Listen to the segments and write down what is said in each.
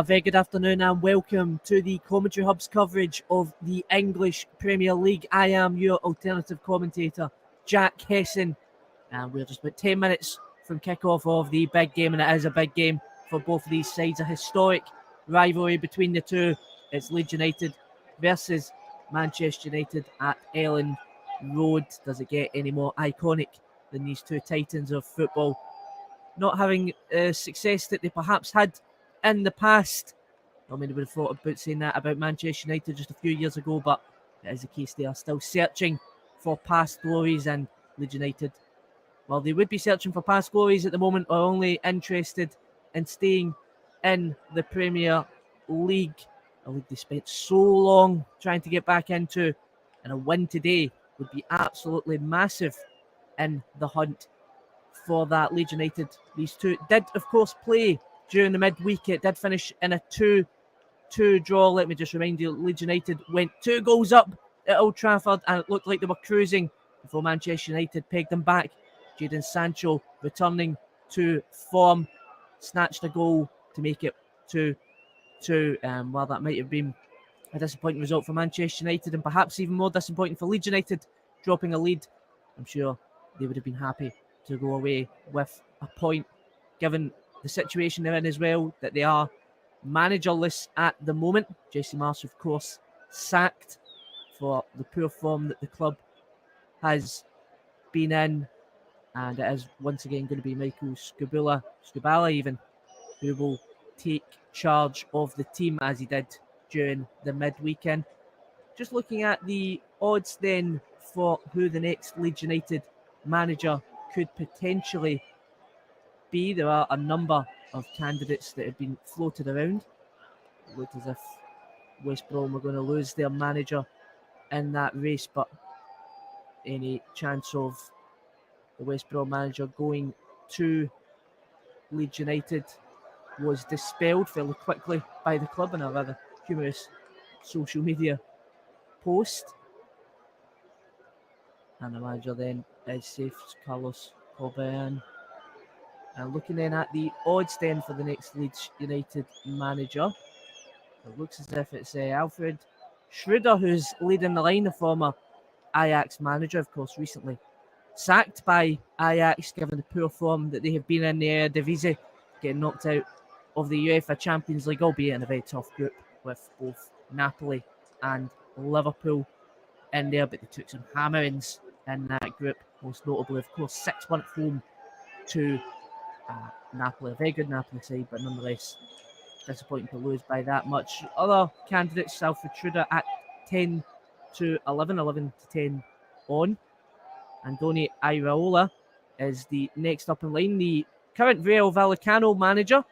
Very good afternoon and welcome to the Commentary Hub's coverage of the English Premier League. I am your alternative commentator, Jack Hesson, and we're just about 10 minutes from kick-off of the big game, and it is a big game for both of these sides. A historic rivalry between the two. It's Leeds United versus Manchester United at Elland Road. Does it get any more iconic than these two titans of football not having success that they perhaps had in the past? Not many would have thought about saying that about Manchester United just a few years ago, but it is the case. They are still searching for past glories, and Leeds United, well, they would be searching for past glories at the moment, are only interested in staying in the Premier League, a league they spent so long trying to get back into, and a win today would be absolutely massive in the hunt for that. Leeds United, these two did of course play during the midweek. It did finish in a 2-2 draw. Let me just remind you, Leeds United went 2 goals up at Old Trafford, and it looked like they were cruising before Manchester United pegged them back. Jadon Sancho returning to form, snatched a goal to make it 2-2. While that might have been a disappointing result for Manchester United, and perhaps even more disappointing for Leeds United, dropping a lead, I'm sure they would have been happy to go away with a point, given the situation they're in as well, that they are managerless at the moment. Jesse Marsh, of course, sacked for the poor form that the club has been in, and it is once again going to be Michael Scubala even, who will take charge of the team as he did during the midweekend. Just looking at the odds then for who the next Leeds United manager could potentially be, there are a number of candidates that have been floated around. It looked as if West Brom were going to lose their manager in that race, but any chance of the West Brom manager going to Leeds United was dispelled fairly quickly by the club in a rather humorous social media post. And the manager then is safe, Carlos Corberan. And looking then at the odds then for the next Leeds United manager, it looks as if it's Alfred Schroeder who's leading the line, the former Ajax manager, of course, recently sacked by Ajax, given the poor form that they have been in the Eredivisie, getting knocked out of the UEFA Champions League, albeit in a very tough group with both Napoli and Liverpool in there, but they took some hammerings in that group, most notably, of course, 6-1 at home to Napoli, a very good Napoli side, but nonetheless disappointing to lose by that much. Other candidates, Alfred Schroeder at 10 to 11, 11 to 10 on. Andoni Iraola is the next up in line, the current Rayo Vallecano manager,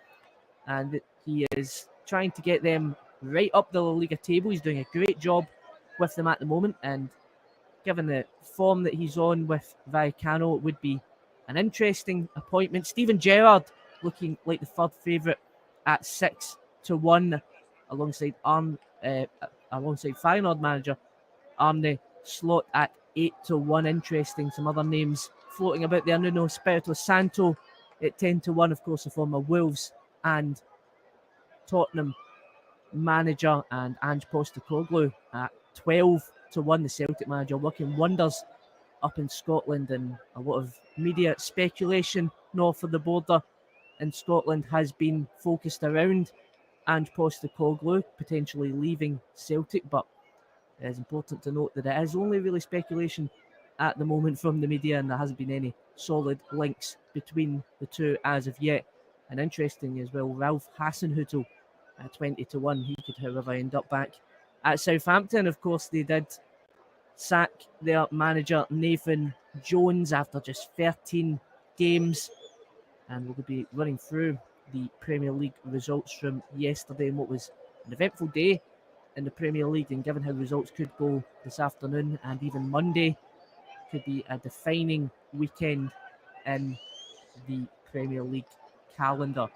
and he is trying to get them right up the La Liga table. He's doing a great job with them at the moment, and given the form that he's on with Vallecano, it would be an interesting appointment. Steven Gerrard looking like the third favourite at 6-1, alongside Feyenoord manager Arne Slot at 8-1. Interesting. Some other names floating about there. Nuno Espirito Santo at 10-1, of course, the former Wolves and Tottenham manager, and Ange Postecoglou at 12-1, the Celtic manager, working wonders up in Scotland, and a lot of media speculation north of the border in Scotland has been focused around Ange Postecoglou potentially leaving Celtic, but it is important to note that it is only really speculation at the moment from the media, and there hasn't been any solid links between the two as of yet. And interesting as well, Ralph Hasenhüttl at 20-1. He could, however, end up back at Southampton. Of course, they did sack their manager Nathan Jones after just 13 games. And we'll be running through the Premier League results from yesterday and what was an eventful day in the Premier League. And given how results could go this afternoon and even Monday, could be a defining weekend in the Premier League calendar.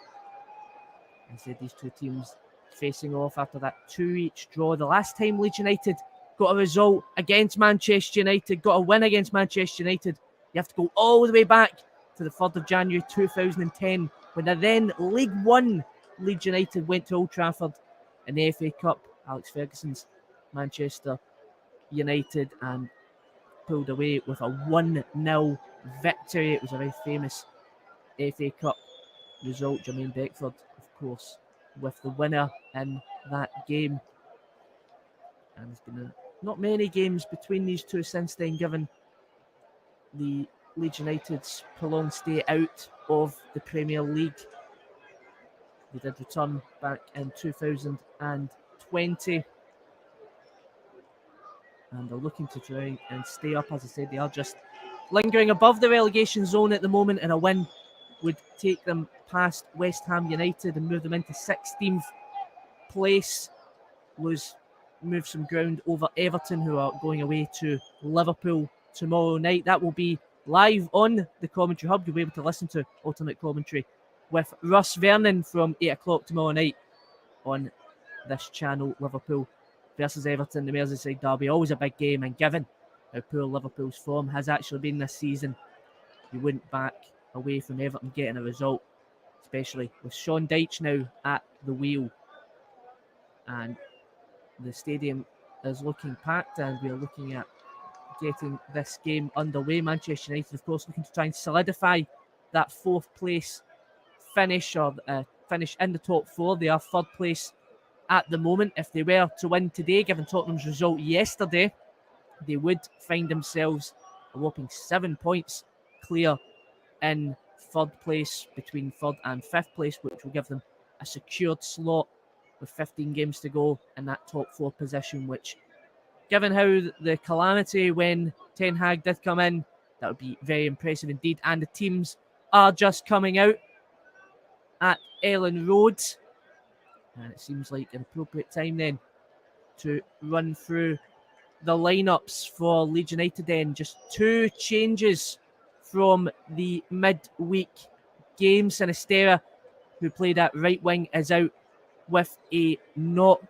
I said these two teams facing off after that 2-each draw. The last time Leeds United got a result against Manchester United, got a win against Manchester United, you have to go all the way back to the 3rd of January 2010 when the then League One Leeds United went to Old Trafford in the FA Cup, Alex Ferguson's Manchester United, and pulled away with a 1-0 victory. It was a very famous FA Cup result. Jermaine Beckford, of course, with the winner in that game. And there's been not many games between these two since then, given the Leeds United's prolonged stay out of the Premier League. They did return back in 2020. And they're looking to try and stay up. As I said, they are just lingering above the relegation zone at the moment, and a win would take them past West Ham United and move them into 16th place. Move some ground over Everton, who are going away to Liverpool tomorrow night. That will be live on the Commentary Hub. You'll be able to listen to alternate commentary with Russ Vernon from 8 o'clock tomorrow night on this channel. Liverpool versus Everton, the Merseyside derby, always a big game, and given how poor Liverpool's form has actually been this season, you wouldn't back away from Everton getting a result, especially with Sean Dyche now at the wheel. And the stadium is looking packed, and we are looking at getting this game underway. Manchester United, of course, looking to try and solidify that 4th place finish, or finish in the top 4. They are 3rd place at the moment. If they were to win today, given Tottenham's result yesterday, they would find themselves a whopping 7 points clear in 3rd place, between 3rd and 5th place, which will give them a secured slot with 15 games to go in that top 4 position, which, given how the calamity when Ten Hag did come in, that would be very impressive indeed. And the teams are just coming out at Ellen Road, and it seems like an appropriate time then to run through the lineups for Leeds United. Then just 2 changes from the midweek game. Sinistera, who played at right wing, is out with a knock,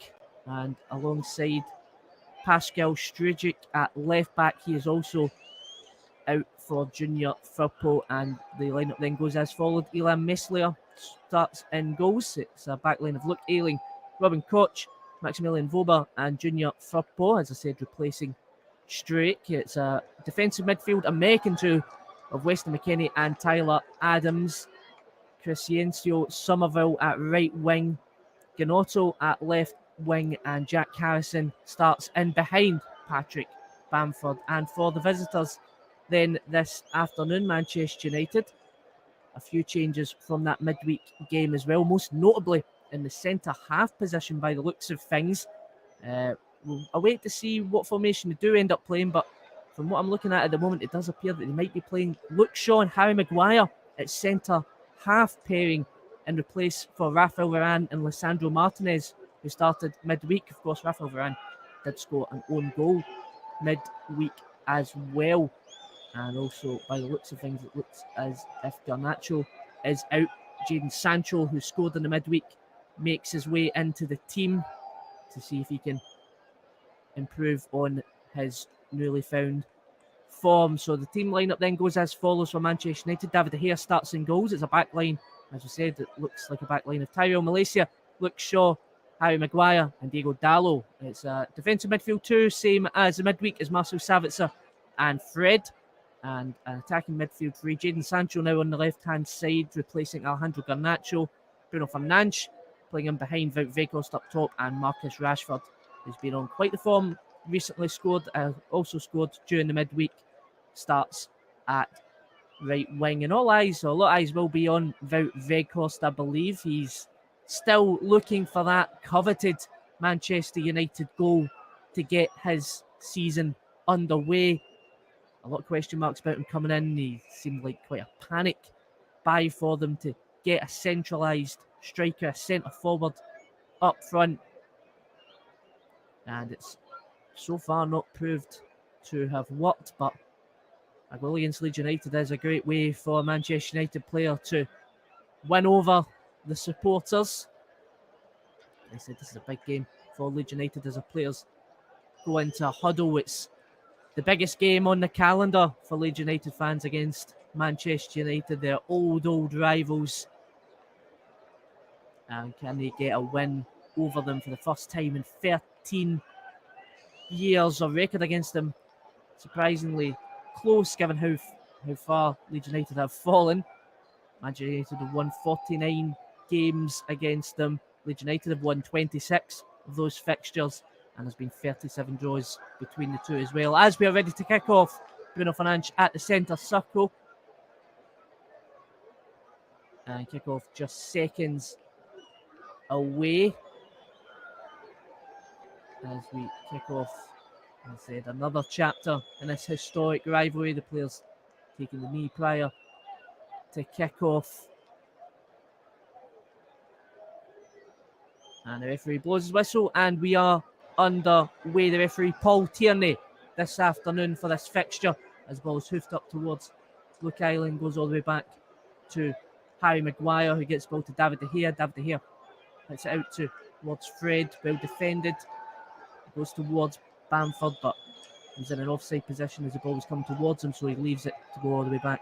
and alongside Pascal Strujic at left back, he is also out for Junior Firpo. And the lineup then goes as followed. Ilham Meslier starts in goals. It's a backline of Luke Ayling, Robin Koch, Maximilian Vober, and Junior Firpo, as I said, replacing Struijk. It's a defensive midfield, a American two of Weston McKennie and Tyler Adams. Crescencio Somerville at right wing, Gnotto at left wing, and Jack Harrison starts in behind Patrick Bamford. And for the visitors then this afternoon, Manchester United, a few changes from that midweek game as well, most notably in the centre half position by the looks of things. We'll await to see what formation they do end up playing, but from what I'm looking at the moment, it does appear that they might be playing Luke Shaw and Harry Maguire at centre half pairing in replace for Rafael Varane and Lisandro Martinez, who started midweek. Of course, Rafael Varane did score an own goal midweek as well. And also, by the looks of things, it looks as if Garnacho is out. Jadon Sancho, who scored in the midweek, makes his way into the team to see if he can improve on his newly found form. So the team lineup then goes as follows for Manchester United. David De Gea starts in goals. It's a back line, as we said, it looks like a back line of Tyrell Malacia, Luke Shaw, Harry Maguire, and Diego Dallo. It's a defensive midfield too, same as the midweek, as Marcel Savitzer and Fred. And an attacking midfield three. Jadon Sancho now on the left-hand side, replacing Alejandro Garnacho. Bruno Fernandes playing in behind, Wout Weghorst up top, and Marcus Rashford, who's been on quite the form recently, also scored during the midweek, starts at right wing. And a lot of eyes will be on Wout Weghorst, I believe. He's still looking for that coveted Manchester United goal to get his season underway. A lot of question marks about him coming in. He seemed like quite a panic buy for them to get a centralised striker, a centre forward up front. And it's so far not proved to have worked, but a goal against Leeds United is a great way for a Manchester United player to win over the supporters. They said this is a big game for Leeds United as the players go into a huddle. It's the biggest game on the calendar for Leeds United fans against Manchester United. They're old rivals. And can they get a win over them for the first time in 13 years? A record against them surprisingly close given how far Leeds United have fallen. Manchester United have won 49 games against them. Leeds United have won 26 of those fixtures, and there's been 37 draws between the two as well. As we are ready to kick off, Bruno Fernandes at the centre circle. And kick off just seconds away. As we kick off, as I said, another chapter in this historic rivalry. The players taking the knee prior to kick off. And the referee blows his whistle, and we are underway. The referee, Paul Tierney, this afternoon for this fixture, as the ball is hoofed up towards Luke Island, goes all the way back to Harry Maguire, who gets the ball to David De Gea. David De Gea puts it out towards Fred, well defended. Goes towards Bamford, but he's in an offside position as the ball was coming towards him, so he leaves it to go all the way back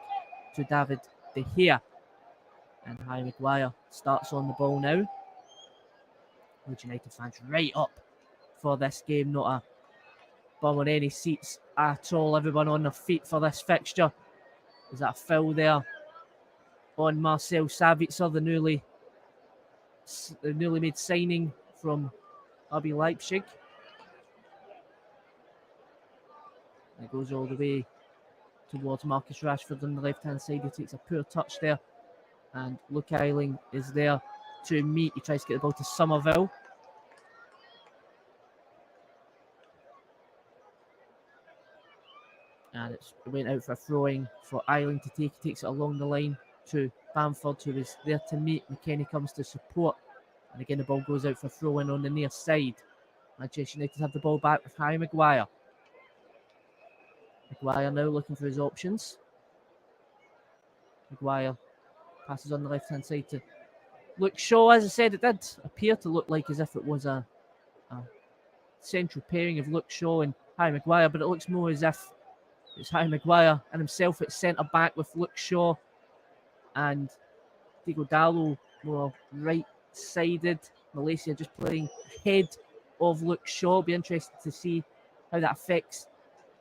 to David De Gea. And Harry Maguire starts on the ball now. Leeds United fans right up for this game, not a bum on any seats at all. Everyone on their feet for this fixture. Is that a foul there on Marcel Sabitzer, the newly made signing from RB Leipzig? And it goes all the way towards Marcus Rashford on the left-hand side. He takes a poor touch there. And Luke Ayling is there to meet. He tries to get the ball to Somerville. And it went out for a throwing for Ayling to take. He takes it along the line to Bamford, who is there to meet. McKennie comes to support. And again, the ball goes out for throwing on the near side. Manchester United have the ball back with Harry Maguire. Maguire now looking for his options. Maguire passes on the left-hand side to Luke Shaw. As I said, it did appear to look like as if it was a central pairing of Luke Shaw and Harry Maguire, but it looks more as if it's Harry Maguire and himself at centre-back with Luke Shaw and Diogo Dalot more right-sided. Malaysia just playing ahead of Luke Shaw. Be interested to see how that affects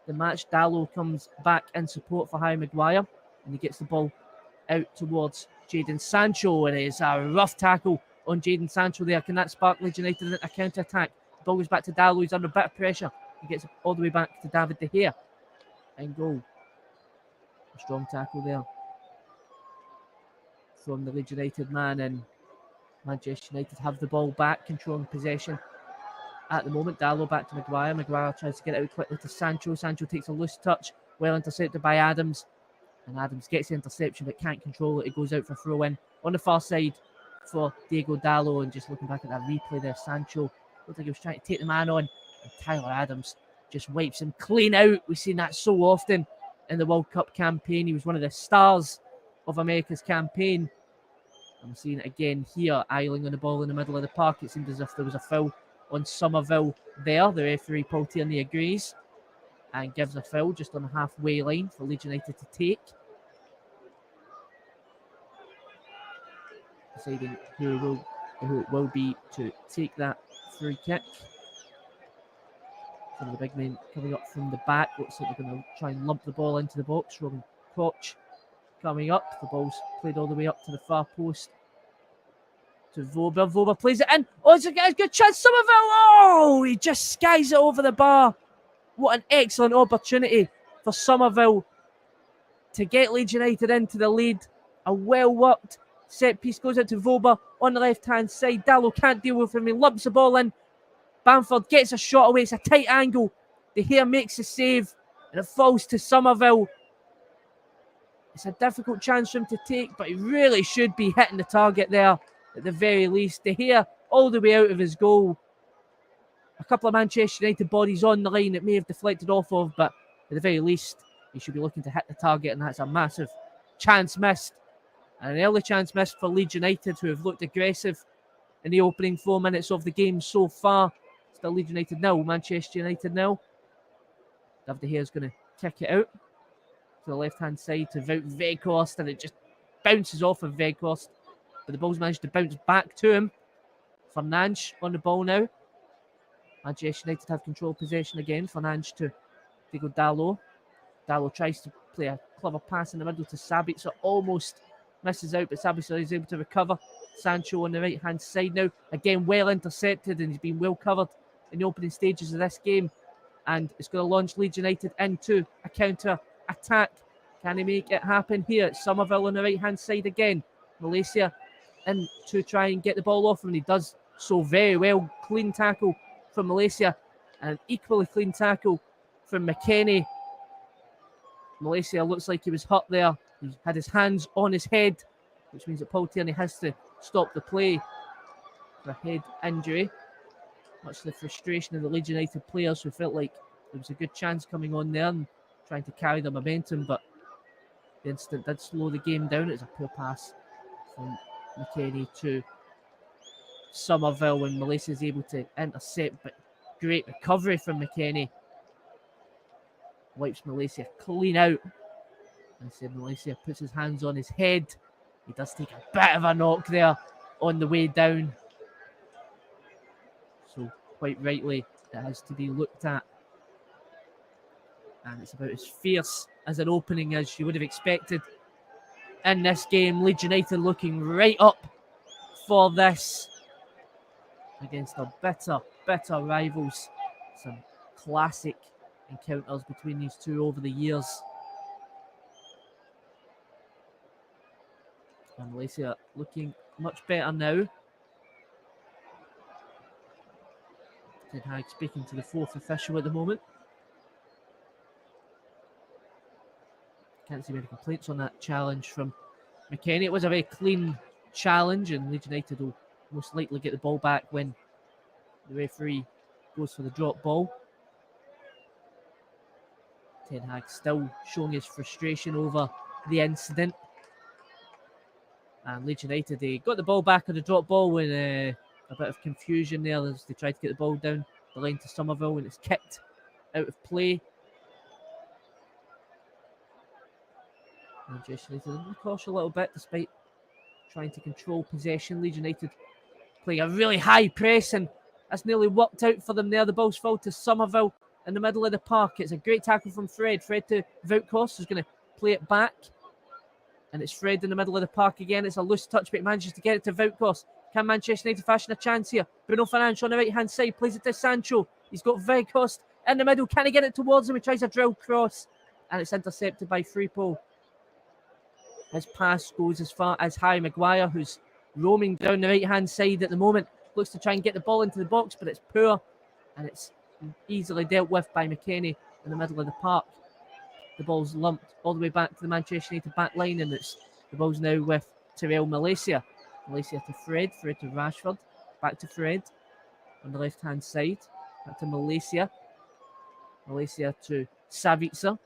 the match. Dalot comes back in support for Harry Maguire, and he gets the ball out towards Jadon Sancho, and it is a rough tackle on Jadon Sancho there. Can that spark Leeds United a counter-attack? The ball goes back to Dalot. He's under a bit of pressure. He gets it all the way back to David De Gea. And goal. A strong tackle there from the Leeds United man, and Manchester United have the ball back, controlling possession at the moment. Dalot back to Maguire. Maguire tries to get it out quickly to Sancho. Sancho takes a loose touch, well intercepted by Adams. And Adams gets the interception but can't control it. It goes out for throw-in on the far side for Diogo Dalot. And just looking back at that replay there, Sancho looked like he was trying to take the man on. And Tyler Adams just wipes him clean out. We've seen that so often in the World Cup campaign. He was one of the stars of America's campaign. I'm seeing it again here. Ayling on the ball in the middle of the park. It seemed as if there was a foul on Somerville there. The referee, Paul Tierney, agrees and gives a foul just on the halfway line for Leeds United to take. Deciding who it will be to take that free kick. Some of the big men coming up from the back. Looks like they're going to try and lump the ball into the box. Robin Koch coming up. The ball's played all the way up to the far post to Vober. Vober plays it in. Oh, it's a good chance. Somerville. Oh, he just skies it over the bar. What an excellent opportunity for Somerville to get Leeds United into the lead. A well-worked set piece goes out to Vober on the left-hand side. Dalot can't deal with him. He lumps the ball in Bamford gets a shot away. It's a tight angle. De Gea makes the save, and it falls to Somerville. It's a difficult chance for him to take, but he really should be hitting the target there at the very least. De Gea all the way out of his goal. A couple of Manchester United bodies on the line that may have deflected off of, but at the very least, he should be looking to hit the target, and that's a massive chance missed. And an early chance missed for Leeds United, who have looked aggressive in the opening 4 minutes of the game so far. Still Leeds United 0, Manchester United 0. David De Gea is going to kick it out to the left-hand side to Wout Weghorst, and it just bounces off of Weghorst. But the ball's managed to bounce back to him. Fernandes on the ball now. Manchester United have control possession again. Fernandes to Diego Dalot. Dalot tries to play a clever pass in the middle to Sabitzer. Almost misses out, but Sabitzer is able to recover. Sancho on the right-hand side now. Again, well intercepted, and he's been well covered in the opening stages of this game. And it's going to launch Leeds United into a counter-attack. Can he make it happen here? It's Somerville on the right-hand side again. Malaysia in to try and get the ball off him, and he does so very well. Clean tackle from Malaysia, and an equally clean tackle from McKennie. Malaysia looks like he was hurt there. He had his hands on his head, which means that Paul Tierney has to stop the play for a head injury. Much to the frustration of the Leeds United players, who felt like there was a good chance coming on there and trying to carry the momentum, but the incident did slow the game down. It was a poor pass from McKennie to Somerville when Malaysia is able to intercept, but great recovery from McKennie. Wipes Malaysia clean out. And so Malaysia puts his hands on his head. He does take a bit of a knock there on the way down. So quite rightly, it has to be looked at. And it's about as fierce as an opening as you would have expected in this game. Leeds United looking right up for this against our bitter rivals. Some classic encounters between these two over the years. And Malaysia looking much better now. Ten Hag speaking to the fourth official at the moment. Can't see any complaints on that challenge from McKennie. It was a very clean challenge, and Leeds United will most likely get the ball back when the referee goes for the drop ball. Ten Hag still showing his frustration over the incident. And Leeds United, they got the ball back on the drop ball with a bit of confusion there as they tried to get the ball down the line to Somerville, and it's kicked out of play. Manchester United in the course a little bit despite trying to control possession. Leeds United playing a really high press, and that's nearly worked out for them there. The ball's fall to Somerville in the middle of the park. It's a great tackle from Fred. Fred to Wout, who's going to play it back. And it's Fred in the middle of the park again. It's a loose touch, but he manages to get it to Wout. Can Manchester United fashion a chance here? Bruno Fernandes on the right-hand side plays it to Sancho. He's got Wout in the middle. Can he get it towards him? He tries a drill cross, and it's intercepted by Frimpong. His pass goes as far as Harry Maguire, who's roaming down the right-hand side at the moment. Looks to try and get the ball into the box, but it's poor, and it's easily dealt with by McKennie in the middle of the park. The ball's lumped all the way back to the Manchester United back line, and the ball's now with Terrell Malaysia. Malaysia to Fred, Fred to Rashford, back to Fred on the left-hand side, back to Malaysia. Malaysia to Sabitzer.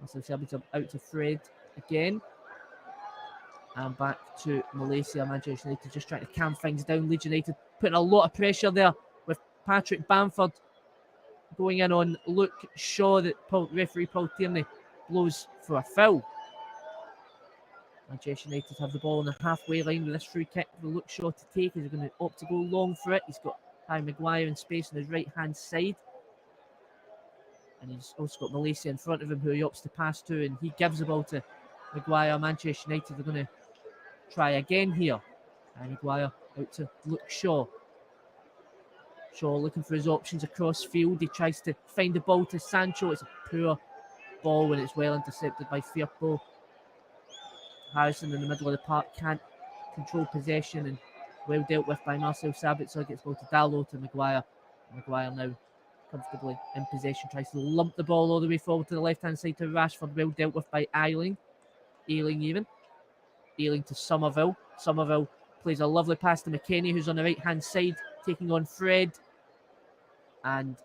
Also Sabitzer out to Fred again. And back to Malaysia. Manchester United just trying to calm things down. Leeds United putting a lot of pressure there with Patrick Bamford going in on Luke Shaw, that referee Paul Tierney blows for a foul. Manchester United have the ball on the halfway line with this free kick for Luke Shaw to take. He's going to opt to go long for it. He's got Harry Maguire in space on his right-hand side. And he's also got Malaysia in front of him, who he opts to pass to, and he gives the ball to Maguire. Manchester United are going to try again here. And Maguire out to Luke Shaw. Shaw looking for his options across field. He tries to find the ball to Sancho. It's a poor ball when it's well intercepted by Firpo. Harrison in the middle of the park can't control possession, and well dealt with by Marcel Sabitzer. Gets ball to Dalot to Maguire. Maguire now comfortably in possession, tries to lump the ball all the way forward to the left-hand side to Rashford, well dealt with by Ayling to Somerville. Somerville plays a lovely pass to McKennie, who's on the right-hand side, taking on Fred. And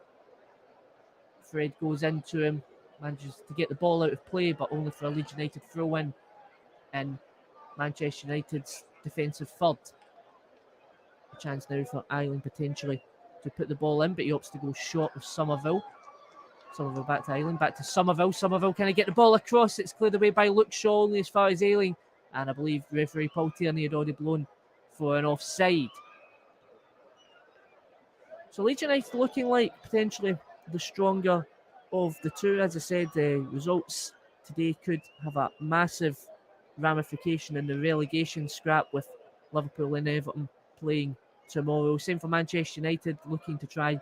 Fred goes into him, manages to get the ball out of play, but only for a Leeds United throw-in Manchester United's defensive third. A chance now for Ayling potentially to put the ball in, but he opts to go short with Somerville. Somerville back to Ayling, back to Somerville. Somerville can get the ball across. It's cleared away by Luke Shaw, only as far as Ayling. And I believe referee Paul Tierney had already blown for an offside. So Leeds United looking like potentially the stronger of the two. As I said, the results today could have a massive ramification in the relegation scrap, with Liverpool and Everton playing tomorrow. Same for Manchester United, looking to try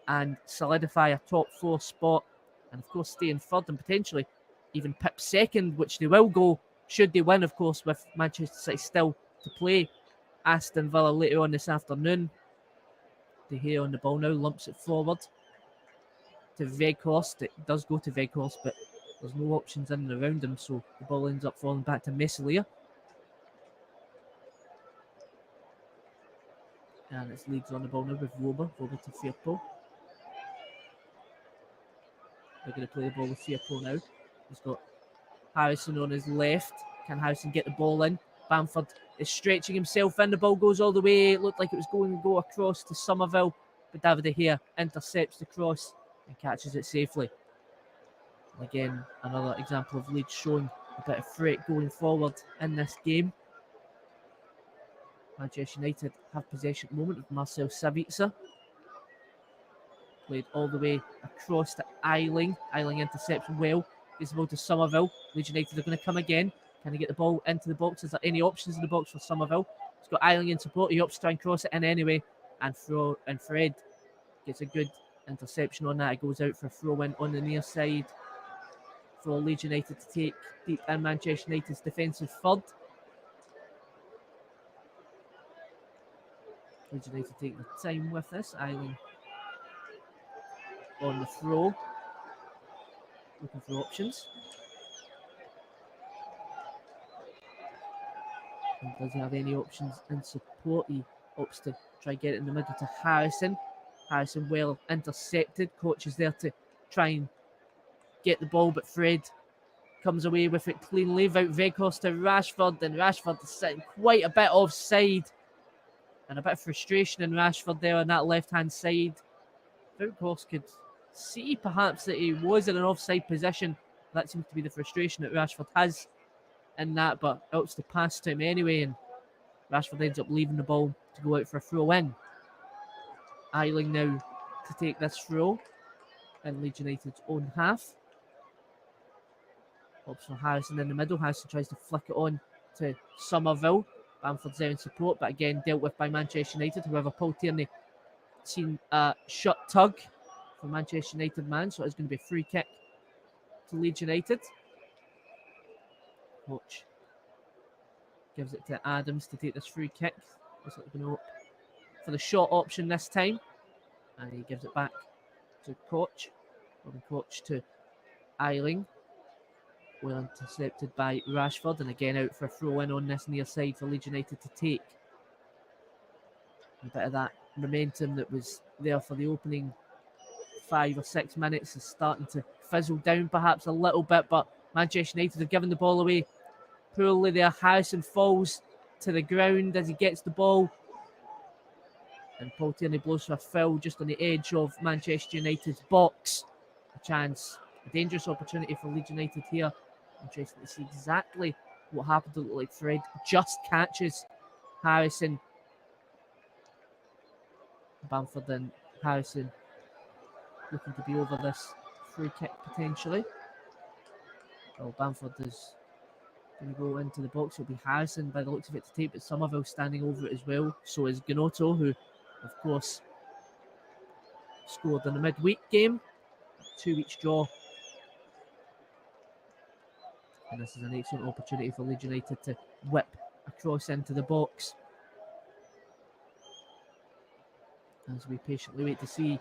and solidify a top four spot, and of course stay in third and potentially even pip second, which they will go should they win, of course, with Manchester City still to play Aston Villa later on this afternoon. De Gea on the ball now, lumps it forward to Weghorst. It does go to Weghorst, but there's no options in and around him, so the ball ends up falling back to Meslier. And it's Leeds on the ball now with Rober to Firpo. They're going to play the ball with Firpo now. He's got Harrison on his left. Can Harrison get the ball in? Bamford is stretching himself in. The ball goes all the way. It looked like it was going to go across to Somerville, but David De Gea intercepts the cross and catches it safely. Again, another example of Leeds showing a bit of threat going forward in this game. Manchester United have possession at the moment with Marcel Sabitzer. Played all the way across to Ayling. Ayling intercepts well. Gives the ball to Somerville. Leeds United are going to come again. Can he get the ball into the box? Is there any options in the box for Somerville? He's got Ayling in support. He opts to try and cross it in anyway. And Fred gets a good interception on that. It goes out for a throw-in on the near side for Leeds United to take deep in Manchester United's defensive third. Leeds United take the time with this. Ayling on the throw, looking for options. And does he have any options in support? He opts to try and get it in the middle to Harrison. Harrison well intercepted. Coach is there to try and get the ball, but Fred comes away with it cleanly. Out Weghorst to Rashford, and Rashford is sitting quite a bit offside. And a bit of frustration in Rashford there on that left-hand side. Weghorst could see perhaps that he was in an offside position. That seems to be the frustration that Rashford has in that, but helps to pass to him anyway, and Rashford ends up leaving the ball to go out for a throw-in. Ayling now to take this throw in Leeds United's own half. Opts for Harrison in the middle. Harrison tries to flick it on to Somerville. Bamford's there in support, but again dealt with by Manchester United. However, Paul Tierney seen a shot tug for Manchester United man, so it's going to be a free kick to Leeds United. Coach gives it to Adams to take this free kick. Looks like they're going to opt for the short option this time, and he gives it back to Koch. Robin Koch to Ayling. Well intercepted by Rashford, and again out for a throw-in on this near side for Leeds United to take. A bit of that momentum that was there for the opening 5 or 6 minutes is starting to fizzle down perhaps a little bit, but Manchester United have given the ball away poorly there. Harrison falls to the ground as he gets the ball, and Paul Tierney blows for a foul just on the edge of Manchester United's box. A dangerous opportunity for Leeds United here. Interesting to see exactly what happened. It looked like Fred just catches Harrison. Bamford and Harrison looking to be over this free kick potentially. Well, Bamford is going to go into the box. It'll be Harrison by the looks of it to take, but Somerville standing over it as well. So is Gnotto, who of course scored in the midweek game. 2 weeks draw. And this is an excellent opportunity for Leeds United to whip across into the box. as we patiently wait to see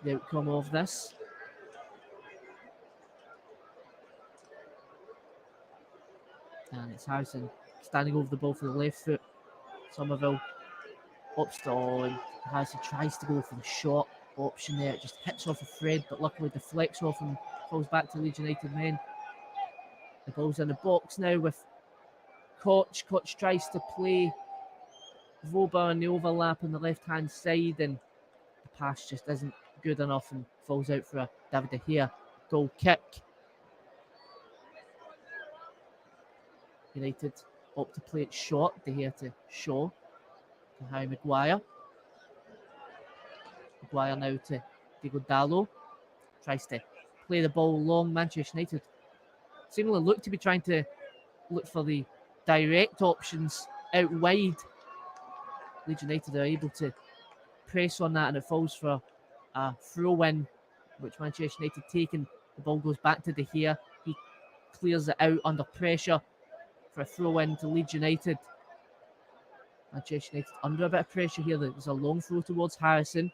the outcome of this. And it's Harrison standing over the ball for the left foot. Somerville opts on. Harrison tries to go for the shot option there. It just hits off of Fred, but luckily deflects off and falls back to Leeds United men. The ball's in the box now with Koch. Koch tries to play Voba on the overlap on the left-hand side, and the pass just isn't good enough and falls out for a David De Gea goal kick. United opt to play it short. De Gea to Shaw. To Harry Maguire. Maguire now to Diego Dallo. Tries to play the ball long. Manchester United seemingly look to be trying to look for the direct options out wide. Leeds United are able to press on that, and it falls for a throw-in, which Manchester United take, and the ball goes back to De Gea. He clears it out under pressure for a throw-in to Leeds United. Manchester United under a bit of pressure here. There's a long throw towards Harrison.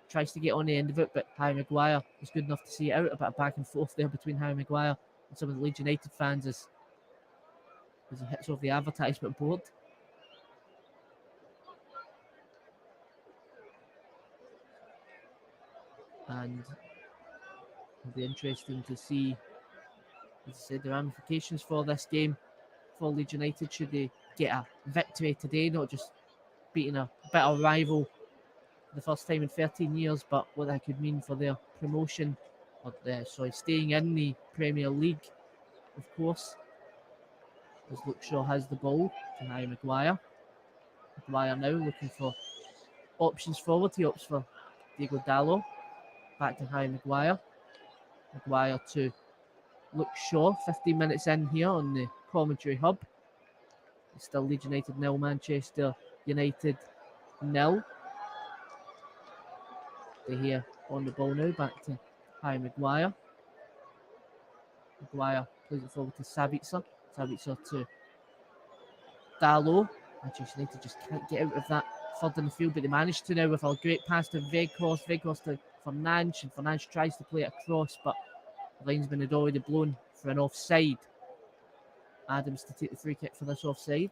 Tries to get on the end of it, but Harry Maguire was good enough to see it out. A bit of back and forth there between Harry Maguire and some of the Leeds United fans as he hits off the advertisement board. And it'll be interesting to see, as I said, the ramifications for this game for Leeds United should they get a victory today, not just beating a bitter rival for the first time in 13 years, but what that could mean for their promotion, or staying in the Premier League, of course. As Luke Shaw has the ball to Harry Maguire. Maguire now looking for options forward. He opts for Diego Dallo. Back to Harry Maguire. Maguire to Luke Shaw. 15 minutes in here on the commentary hub. It's still Leeds United 0, Manchester United 0. They're here on the ball now. Back to Harry Maguire. Maguire plays it forward to Sabitzer. Sabitzer to Dallo. Manchester United just can't get out of that third in the field, but they managed to now with a great pass to Weghorst. Weghorst to Fernandes, and Fernandes tries to play it across, but the linesman had already blown for an offside. Adams to take the free kick for this offside.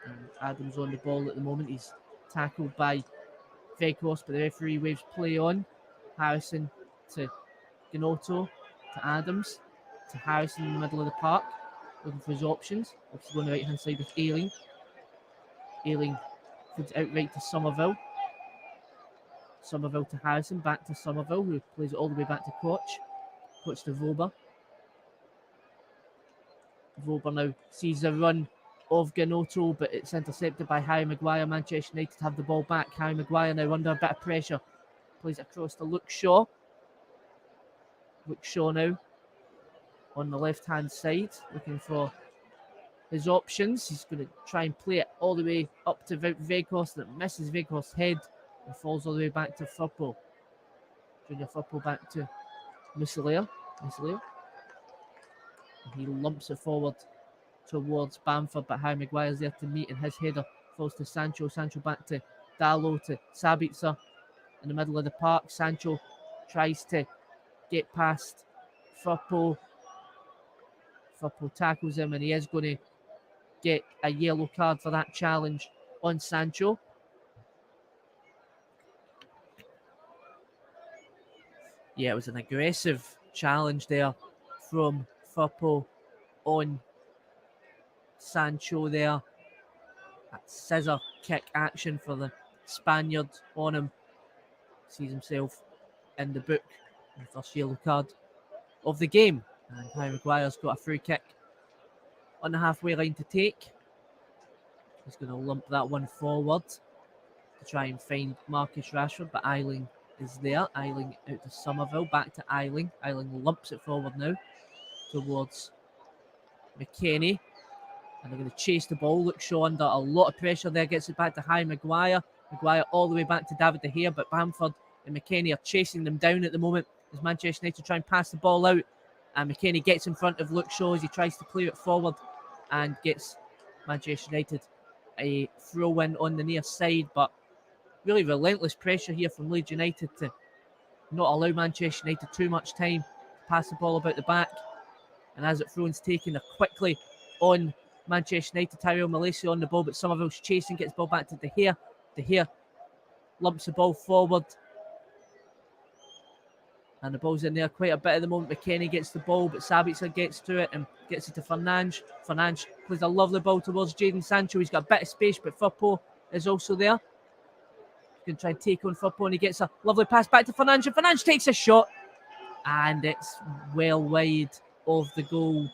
And Adams on the ball at the moment. He's tackled by Weghorst, but the referee waves play on. Harrison to Gnotto, to Adams, to Harrison in the middle of the park, looking for his options. Obviously on the right hand side with Ayling. Ayling feeds it outright to Somerville. Somerville to Harrison, back to Somerville, who plays it all the way back to Koch. Koch to Voba. Voba now sees the run of Gnotto, but it's intercepted by Harry Maguire. Manchester United have the ball back. Harry Maguire now under a bit of pressure. Plays it across to Luke Shaw. Luke Shaw now on the left-hand side, looking for his options. He's going to try and play it all the way up to Weghorst, and it misses Weghorst's head and falls all the way back to Firpo. Junior Firpo back to Mussoleo. And he lumps it forward towards Bamford, but Harry Maguire's there to meet, and his header falls to Sancho. Sancho back to Dallo, to Sabitzer in the middle of the park. Sancho tries to get past Firpo. Firpo tackles him, and he is going to get a yellow card for that challenge on Sancho. Yeah, it was an aggressive challenge there from Firpo on Sancho there. That scissor kick action for the Spaniard on him. Sees himself in the book. The first yellow card of the game. And Harry Maguire's got a free kick on the halfway line to take. He's going to lump that one forward to try and find Marcus Rashford, but Ayling is there. Ayling out to Somerville, back to Ayling. Ayling lumps it forward now towards McKennie. And they're going to chase the ball. Luke Shaw under a lot of pressure there. Gets it back to Harry Maguire. Maguire all the way back to David De Gea, but Bamford and McKennie are chasing them down at the moment as Manchester United try and pass the ball out. And McKennie gets in front of Luke Shaw as he tries to clear it forward and gets Manchester United a throw-in on the near side, but really relentless pressure here from Leeds United to not allow Manchester United too much time to pass the ball about the back. And as it throws taken quickly on Manchester United, Tyrell Malaysia on the ball, but Somerville's chasing, gets the ball back to De Gea. De Gea lumps the ball forward. And the ball's in there quite a bit at the moment. McKennie gets the ball, but Sabitzer gets to it and gets it to Fernandes. Fernandes plays a lovely ball towards Jadon Sancho. He's got a bit of space, but Firpo is also there. He's going to try and take on Firpo, and he gets a lovely pass back to Fernandes. And Fernandes takes a shot, and it's well wide of the goal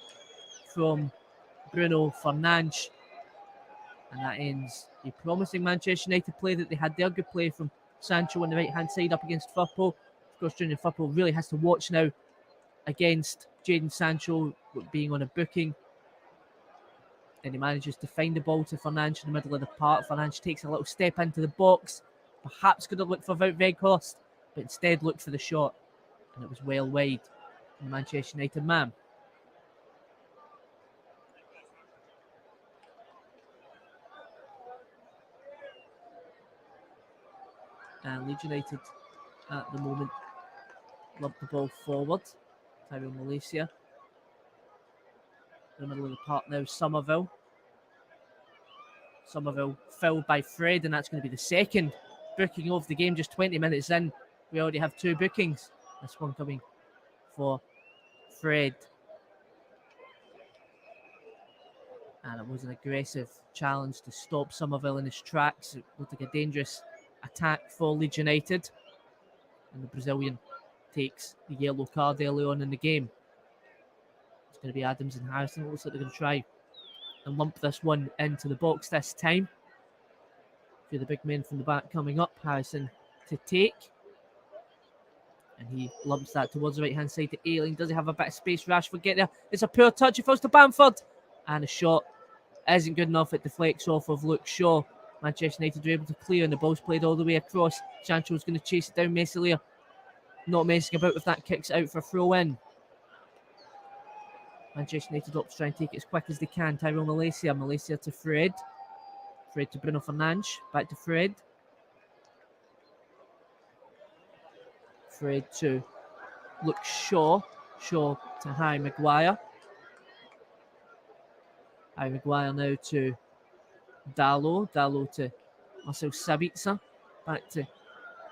from Bruno Fernandes. And that ends a promising Manchester United play that they had there. Good play from Sancho on the right-hand side up against Firpo. Of course, Junior Firpo really has to watch now against Jadon Sancho being on a booking. And he manages to find the ball to Fernandes in the middle of the park. Fernandes takes a little step into the box. Perhaps could have looked for Wout Weghorst, but instead looked for the shot. And it was well wide from the Manchester United man. And Leeds United at the moment lump the ball forward. Tyrell Malaysia. In the middle of the park now, Somerville. Somerville filled by Fred, and that's going to be the second booking of the game. Just 20 minutes in, we already have 2 bookings. This one coming for Fred. And it was an aggressive challenge to stop Somerville in his tracks. It looked like a dangerous attack for Leeds United. And the Brazilian takes the yellow card early on in the game. It's going to be Adams and Harrison. It looks like they're going to try and lump this one into the box this time. A few of the big men from the back coming up. Harrison to take. And he lumps that towards the right-hand side to Ayling. Does he have a bit of space? Rashford get there. It's a poor touch. It falls to Bamford. And a shot isn't good enough. It deflects off of Luke Shaw. Manchester United were able to clear, and the ball's played all the way across. Sancho's going to chase it down. Meslier not messing about with that, kicks out for a throw-in. Manchester United opt to try and take it as quick as they can. Tyrell Malaysia. Malaysia to Fred. Fred to Bruno Fernandes. Back to Fred. Fred to Luke Shaw. Shaw to Harry Maguire. Harry Maguire now to Dalot. Dalot to Marcel Sabitzer. Back to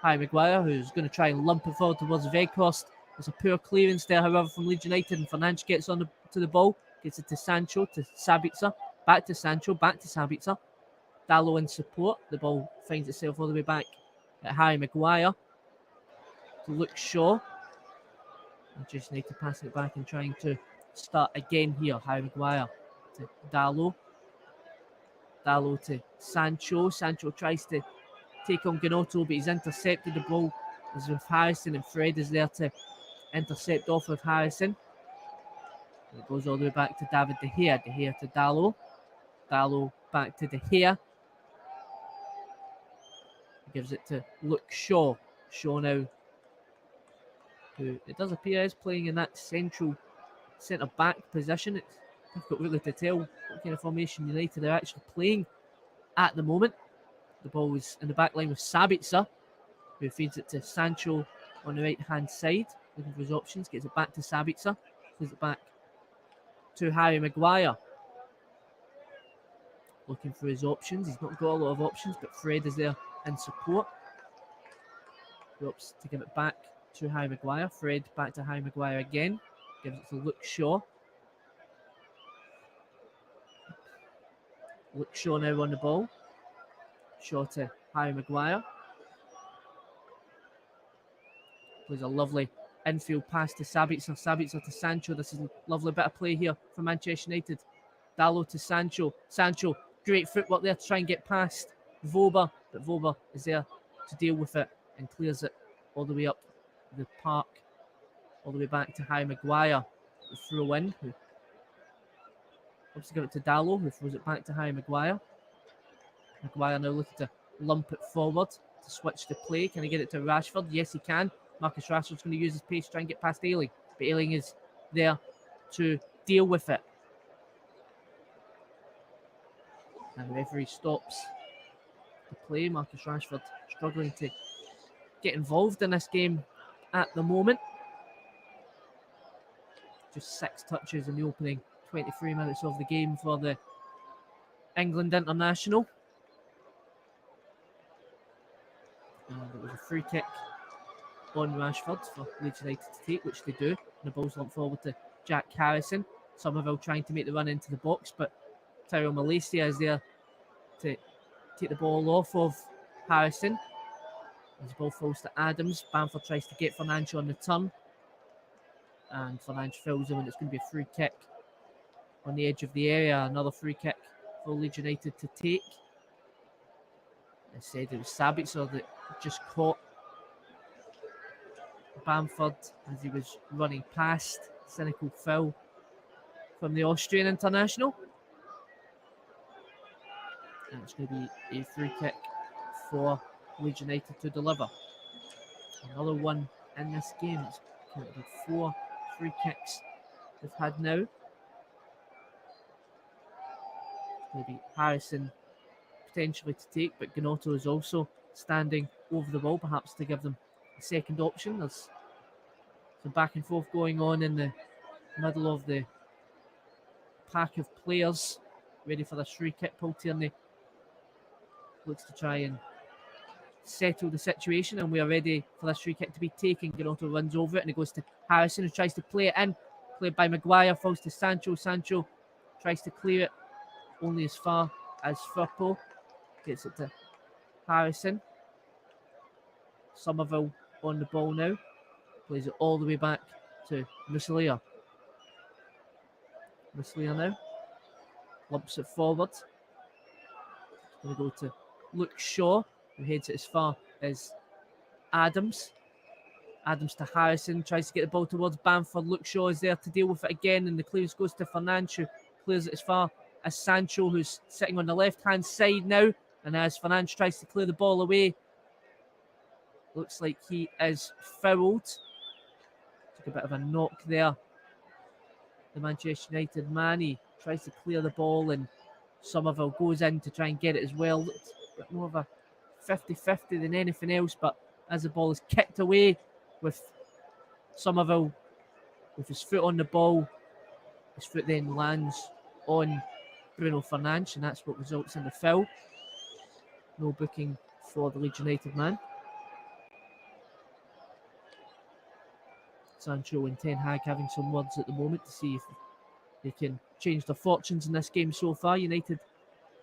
Harry Maguire, who's going to try and lump it forward towards Weghorst. There's a poor clearance there, however, from Leeds United, and Fernandes gets on to the ball, gets it to Sancho, to Sabitzer, back to Sancho, back to Sabitzer. Dalot in support. The ball finds itself all the way back at Harry Maguire. To Luke Shaw. Manchester United passing it back and trying to start again here. Harry Maguire to Dalot. Dalot to Sancho. Sancho tries to take on Gnotto, but he's intercepted. The ball is with Harrison, and Fred is there to intercept off of Harrison. And it goes all the way back to David De Gea. De Gea to Dalot. Dalot back to De Gea. He gives it to Luke Shaw. Shaw now, who it does appear is playing in that central centre-back position. It's difficult really to tell what kind of formation United are actually playing at the moment. The ball is in the back line with Sabitzer, who feeds it to Sancho on the right-hand side, looking for his options, gets it back to Sabitzer, plays it back to Harry Maguire. Looking for his options. He's not got a lot of options, but Fred is there in support. He opts to give it back to Harry Maguire. Fred back to Harry Maguire again. Gives it to Luke Shaw. Luke Shaw now on the ball. Shaw to Harry Maguire. Plays a lovely infield pass to Sabitzer. Sabitzer to Sancho. This is a lovely bit of play here for Manchester United. Dalot to Sancho. Sancho, great footwork there to try and get past Vober, but Vober is there to deal with it and clears it all the way up the park, all the way back to Harry Maguire. The throw in, who obviously give it to Dalot, who throws it back to Harry Maguire. Maguire now looking to lump it forward to switch the play. Can he get it to Rashford? Yes, he can. Marcus Rashford's going to use his pace to try and get past Ayling, but Ayling is there to deal with it. And the referee stops the play. Marcus Rashford struggling to get involved in this game at the moment. Just 6 touches in the opening 23 minutes of the game for the England international. And it was a free kick on Rashford for Leeds United to take, which they do. And the ball's lumped forward to Jack Harrison. Somerville trying to make the run into the box, but Tyrell Malaysia is there to take the ball off of Harrison. As the ball falls to Adams, Bamford tries to get Fernandes on the turn. And Fernandes fills him, and it's going to be a free kick on the edge of the area. Another free kick for Leeds United to take. I said it was Sabitzer that just caught Bamford as he was running past. Cynical foul from the Austrian international. And it's going to be a free kick for Leeds United to deliver. Another one in this game. It's going to be 4 free kicks they've had now. It's going to be Harrison potentially to take, but Gnotto is also standing over the ball, perhaps to give them a second option. There's some back and forth going on in the middle of the pack of players ready for this free kick. Paul Tierney looks to try and settle the situation, and we are ready for this free kick to be taken. Gnotto runs over it and it goes to Harrison, who tries to play it in. Played by Maguire, falls to Sancho. Sancho tries to clear it only as far as Firpo. Gets it to Harrison. Somerville on the ball now. Plays it all the way back to Muslia. Muslia now. Lumps it forward. Going to go to Luke Shaw, who heads it as far as Adams. Adams to Harrison. Tries to get the ball towards Bamford. Luke Shaw is there to deal with it again. And the clearance goes to Fernandes, who clears it as far as Sancho, who's sitting on the left-hand side now. And as Fernandes tries to clear the ball away, looks like he is fouled. Took a bit of a knock there. The Manchester United man, he tries to clear the ball and Somerville goes in to try and get it as well. It's a bit more of a 50-50 than anything else, but as the ball is kicked away with Somerville with his foot on the ball, his foot then lands on Bruno Fernandes, and that's what results in the foul. No booking for the Leeds United man. Sancho and Ten Hag having some words at the moment to see if they can change their fortunes in this game so far. United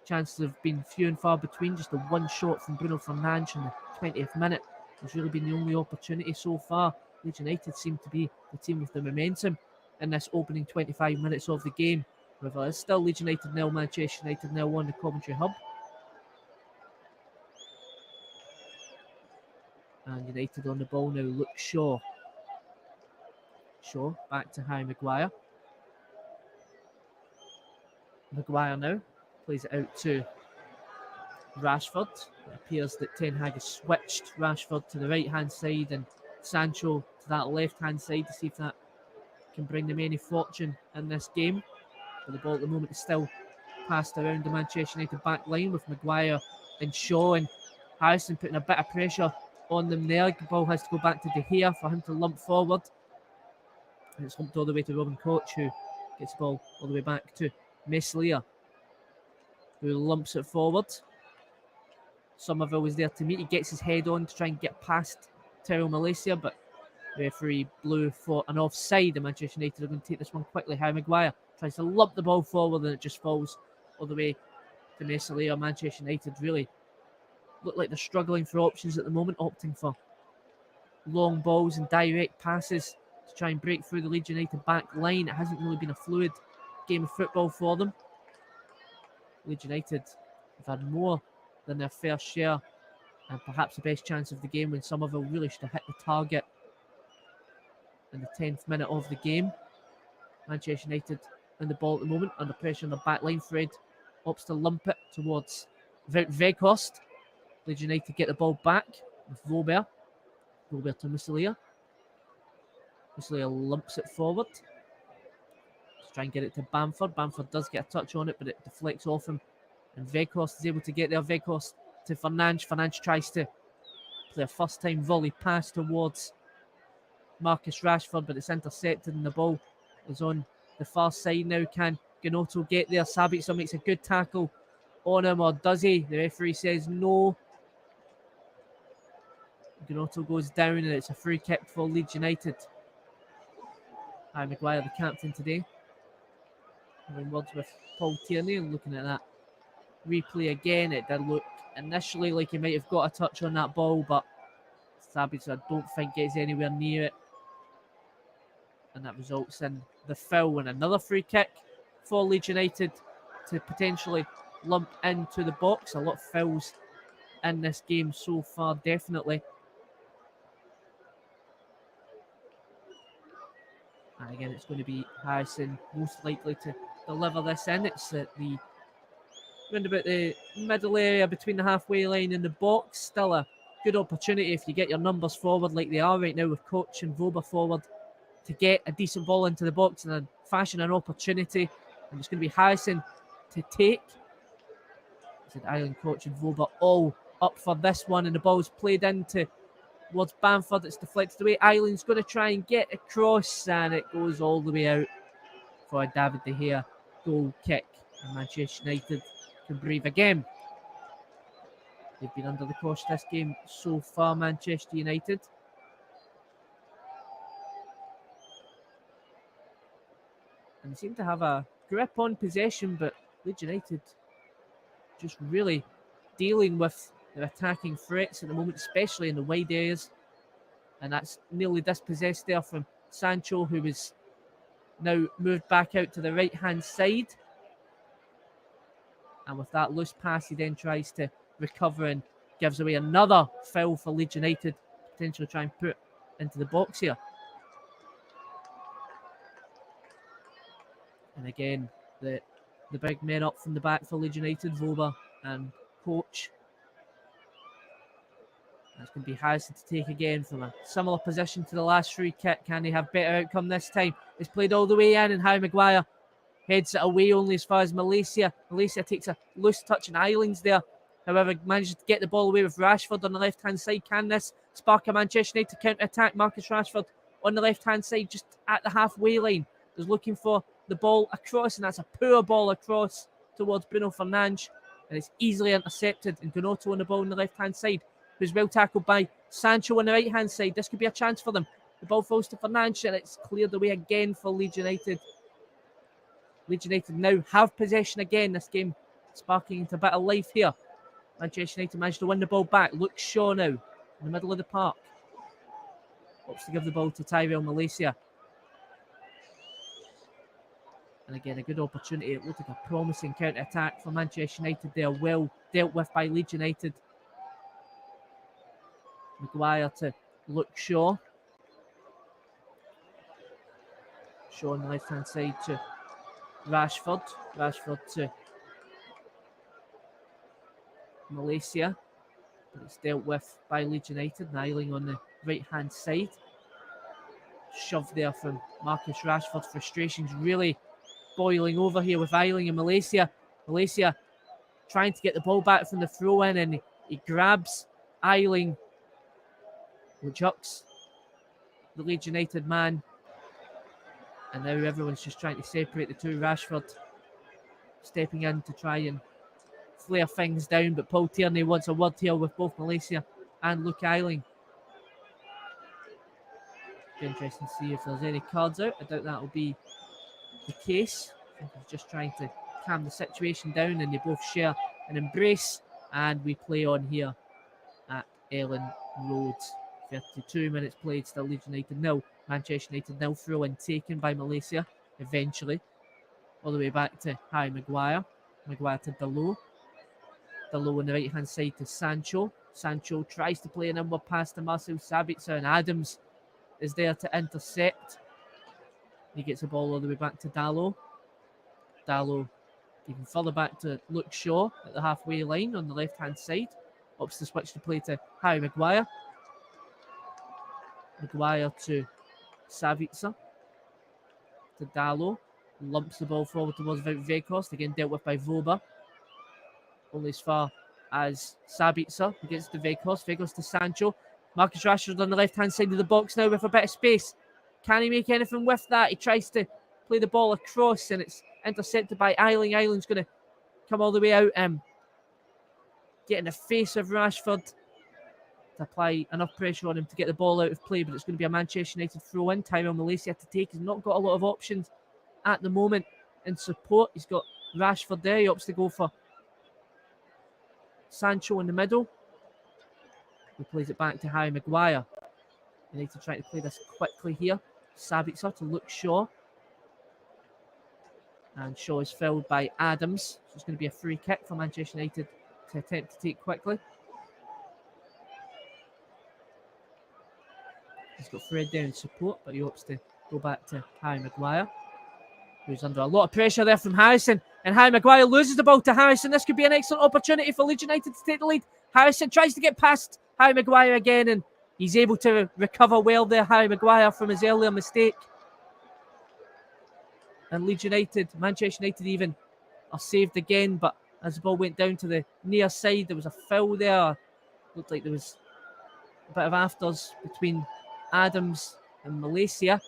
chances have been few and far between. Just the one shot from Bruno Fernandes in the 20th minute has really been the only opportunity so far. Leeds United seem to be the team with the momentum in this opening 25 minutes of the game. However, it's still Leeds United 0, Manchester United 0 on the commentary hub. And United on the ball now. Luke Shaw. Shaw back to Harry Maguire. Maguire now plays it out to Rashford. It appears that Ten Hag has switched Rashford to the right hand side and Sancho to that left hand side to see if that can bring them any fortune in this game. But the ball at the moment is still passed around the Manchester United back line with Maguire and Shaw, and Harrison putting a bit of pressure on them there. The ball has to go back to De Gea for him to lump forward. And it's lumped all the way to Robin Koch, who gets the ball all the way back to Meslier, who lumps it forward. Somerville was there to meet. He gets his head on to try and get past Tyrell Malaysia, but the referee blew for an offside. The Manchester United are going to take this one quickly. Harry Maguire tries to lump the ball forward and it just falls all the way to Meslier. Manchester United really look like they're struggling for options at the moment, opting for long balls and direct passes to try and break through the Leeds United back line. It hasn't really been a fluid game of football for them. Leeds United have had more than their fair share and perhaps the best chance of the game when Somerville really should have hit the target in the 10th minute of the game. Manchester United in the ball at the moment, under pressure on the back line. Fred opts to lump it towards Weghorst. Leeds United get the ball back with Robert. Robert to Muslia. Muslia lumps it forward. Let's try and get it to Bamford. Bamford does get a touch on it, but it deflects off him And Vekhorst is able to get there. Vekhorst to Fernandes. Fernandes tries to play a first-time volley pass towards Marcus Rashford, but it's intercepted and the ball is on the far side now. Can Gnonto get there? Sabitzer makes a good tackle on him, or does he? The referee says no. Gnonto goes down and it's a free kick for Leeds United. Harry Maguire, the captain today. Having words with Paul Tierney and looking at that replay again. It did look initially like he might have got a touch on that ball, but Sabitzer, I don't think, gets anywhere near it. And that results in the foul and another free kick for Leeds United to potentially lump into the box. A lot of fouls in this game so far, definitely. And again, it's going to be Harrison most likely to deliver this in. It's at the round about the middle area between the halfway line and the box. Still a good opportunity if you get your numbers forward like they are right now with Koch and Voba forward to get a decent ball into the box and then fashion an opportunity. And it's going to be Harrison to take. I said Island, Koch and Voba all up for this one, and the ball's played into towards Bamford. It's deflected away. Island's going to try and get across, and it goes all the way out for a David De Gea goal kick. And Manchester United can breathe again. They've been under the cosh this game so far, Manchester United. And they seem to have a grip on possession, but Leeds United just really dealing with their attacking threats at the moment, especially in the wide areas. And that's nearly dispossessed there from Sancho, who was now moved back out to the right-hand side. And with that loose pass, he then tries to recover and gives away another foul for Leeds United, potentially try and put into the box here. And again, the big men up from the back for Leeds United, Voba and Koch. That's going to be Harrison to take again from a similar position to the last free kick. Can he have better outcome this time? It's played all the way in, and Harry Maguire heads it away only as far as Malaysia. Malaysia takes a loose touch, and Islands there, however, manages to get the ball away with Rashford on the left-hand side. Can this spark a Manchester United counter-attack? Marcus Rashford on the left-hand side, just at the halfway line, is looking for the ball across, and that's a poor ball across towards Bruno Fernandes, and it's easily intercepted. And Gnonto on the ball on the left-hand side, who's well tackled by Sancho on the right-hand side. This could be a chance for them. The ball falls to Fernandes, and it's cleared away again for Leeds United. Leeds United now have possession again. This game sparking into a bit of life here. Manchester United managed to win the ball back. Luke Shaw now in the middle of the park. Hopes to give the ball to Tyrell Malaysia. And again, a good opportunity. It looked like a promising counter-attack for Manchester United. They are well dealt with by Leeds United. Maguire to Luke Shaw. Shaw on the left-hand side to Rashford. Rashford to Malaysia. But it's dealt with by Leeds United. Nyling on the right-hand side. Shoved there from Marcus Rashford. Frustrations really boiling over here with Eiling and Malaysia. Malaysia trying to get the ball back from the throw-in, and he grabs Eiling, who chucks the Leeds United man. And now everyone's just trying to separate the two. Rashford stepping in to try and flare things down, but Paul Tierney wants a word here with both Malaysia and Luke Eiling. Be interesting to see if there's any cards out. I doubt that will be the case. I think he's just trying to calm the situation down, and they both share an embrace, and we play on here at Ellen Road. 32 minutes played, still Leeds United 0, Manchester United 0. Throw in taken by Malaysia eventually, all the way back to Harry Maguire. Maguire to Dalot. Dalot on the right hand side to Sancho. Sancho tries to play an inward pass to Marcel Sabitzer, and Adams is there to intercept. He gets the ball all the way back to Dalot. Dalot even further back to Luke Shaw at the halfway line on the left hand side. Opts to switch to play to Harry Maguire. Maguire to Sabitzer. To Dalot. Lumps the ball forward towards Vekhorst. Again dealt with by Voba. only as far as Sabitzer against the Vegos. Vegos to Sancho. Marcus Rashford on the left-hand side of the box now with a bit of space. Can he make anything with that? He tries to play the ball across and it's intercepted by Ayling. Ayling's going to come all the way out, get in the face of Rashford to apply enough pressure on him to get the ball out of play, but it's going to be a Manchester United throw-in. Tyrell Malaysia to take. He's not got a lot of options at the moment in support. He's got Rashford there. He opts to go for Sancho in the middle. He plays it back to Harry Maguire. United trying to play this quickly here. Sabitzer to Luke Shaw. And Shaw is filled by Adams. So it's going to be a free kick for Manchester United to attempt to take quickly. He's got Fred there in support, but he hopes to go back to Harry Maguire, who's under a lot of pressure there from Harrison. And Harry Maguire loses the ball to Harrison. This could be an excellent opportunity for Leeds United to take the lead. Harrison tries to get past Harry Maguire again, and he's able to recover well there, Harry Maguire, from his earlier mistake. And Leeds United, Manchester United even, are saved again, but as the ball went down to the near side, there was a foul there. Looked like there was a bit of afters between Adams and Malaysia.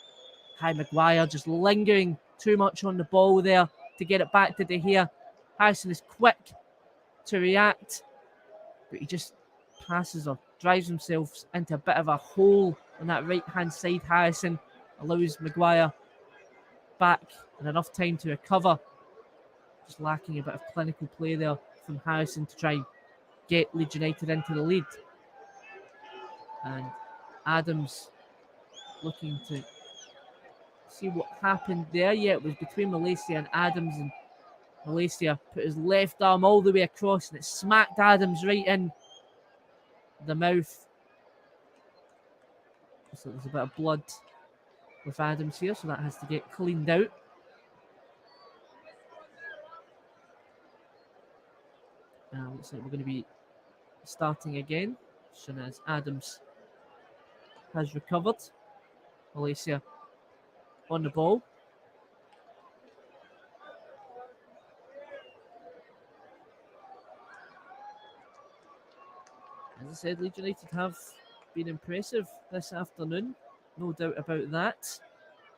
Harry Maguire just lingering too much on the ball there to get it back to De Gea. Harrison is quick to react, but he just passes or drives himself into a bit of a hole on that right-hand side. Harrison allows Maguire back and enough time to recover. Just lacking a bit of clinical play there from Harrison to try and get Leeds United into the lead. And Adams looking to see what happened there. Yeah, it was between Malaysia and Adams, and Malaysia put his left arm all the way across and it smacked Adams right in the mouth. So there's a bit of blood with Adams here, so that has to get cleaned out. Looks like we're going to be starting again as soon as Adams has recovered. Malaysia on the ball. As I said, Leeds United have been impressive this afternoon. No doubt about that.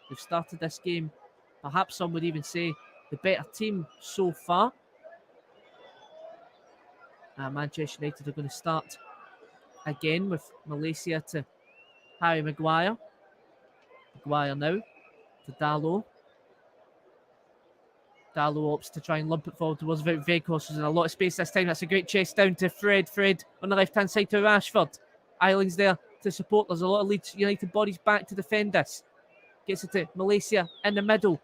They've started this game, perhaps some would even say, the better team so far. Manchester United are going to start again with Malaysia to Harry Maguire. Maguire now to Dalot. Dalot opts to try and lump it forward towards Vegos. There's a lot of space this time. That's a great chase down to Fred. Fred on the left-hand side to Rashford. Ayling's there to support. There's a lot of Leeds United bodies back to defend this. Gets it to Malaysia in the middle.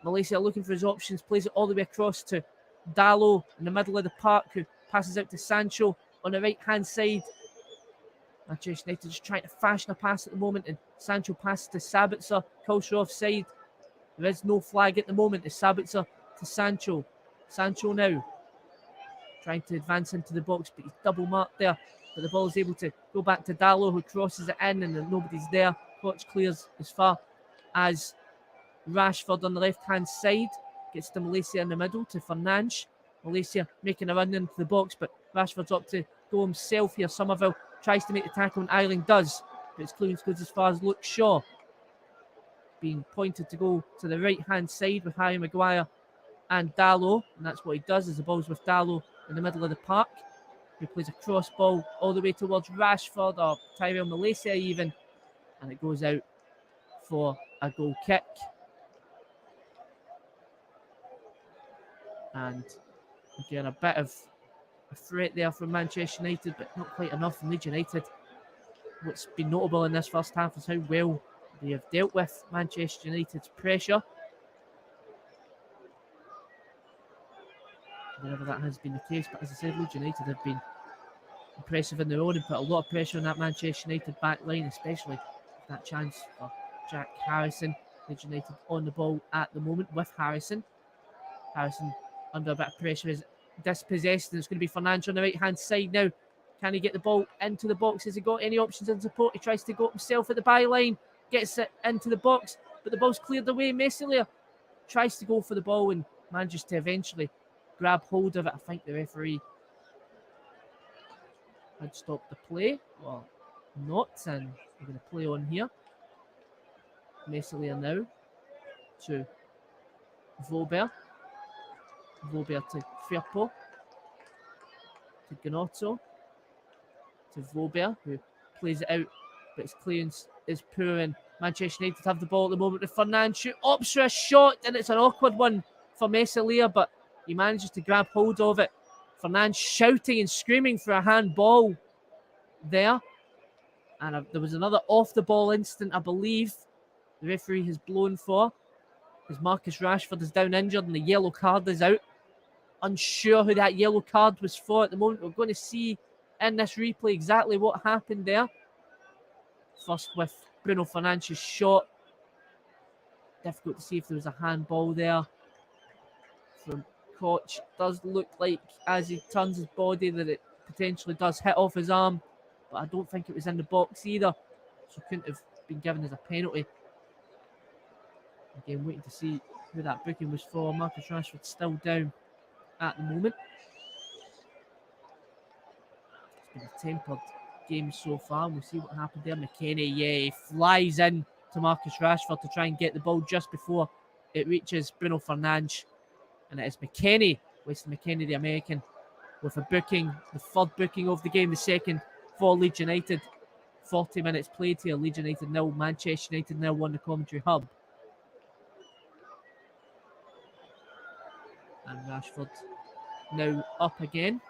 Malaysia looking for his options. Plays it all the way across to Dalot in the middle of the park, who passes out to Sancho on the right-hand side. Manchester United just trying to fashion a pass at the moment, and Sancho passes to Sabitzer, calls for offside. There is no flag at the moment. It's Sabitzer to Sancho. Sancho now trying to advance into the box, but he's double marked there. But the ball is able to go back to Dalot, who crosses it in, and nobody's there. Watch clears as far as Rashford on the left-hand side. Gets to Malaysia in the middle to Fernandes. Malaysia making a run into the box, but Rashford's up to go himself here. Somerville tries to make the tackle, and Ayling does. But his clearance goes as far as Luke Shaw. Being pointed to go to the right-hand side with Harry Maguire and Dalot. And that's what he does, as the ball's with Dalot in the middle of the park. He plays a cross ball all the way towards Rashford, or Tyrell Malaysia even. And it goes out for a goal kick. And again, a bit of a threat there from Manchester United, but not quite enough from Leeds United. What's been notable in this first half is how well they have dealt with Manchester United's pressure. Whenever that has been the case, but as I said, Leeds United have been impressive in their own and put a lot of pressure on that Manchester United back line, especially that chance for Jack Harrison. Leeds United on the ball at the moment with Harrison. Harrison under a bit of pressure is dispossessed, and it's going to be Fernandes on the right-hand side now. Can he get the ball into the box? Has he got any options in support? He tries to go himself at the byline, gets it into the box, but the ball's cleared away. Meslier tries to go for the ball and manages to eventually grab hold of it. I think the referee had stopped the play, or not, and we're going to play on here. Meslier now to Vauber. Vauber to Firpo. To Gnotto. To Vauber, who plays it out, but his clearance is poor, and Manchester United have the ball at the moment with Fernandes. Opts for a shot, and it's an awkward one for Meslier, but he manages to grab hold of it. Fernandes shouting and screaming for a handball there. And there was another off-the-ball incident, I believe, the referee has blown for, because Marcus Rashford is down injured and the yellow card is out. Unsure who that yellow card was for at the moment. We're going to see in this replay exactly what happened there. First with Bruno Fernandes' shot. Difficult to see if there was a handball there from Koch. Does look like as he turns his body that it potentially does hit off his arm, but I don't think it was in the box either, so couldn't have been given as a penalty. Again, waiting to see who that booking was for. Marcus Rashford still down at the moment. It's been a tempered game so far. We'll see what happened there. McKennie, he flies in to Marcus Rashford to try and get the ball just before it reaches Bruno Fernandes. And it is McKennie, Weston McKennie, the American, with a booking, the third booking of the game, the second for Leeds United. 40 minutes played here. Leeds United 0, Manchester United 0 on the commentary hub. And Rashford now up again,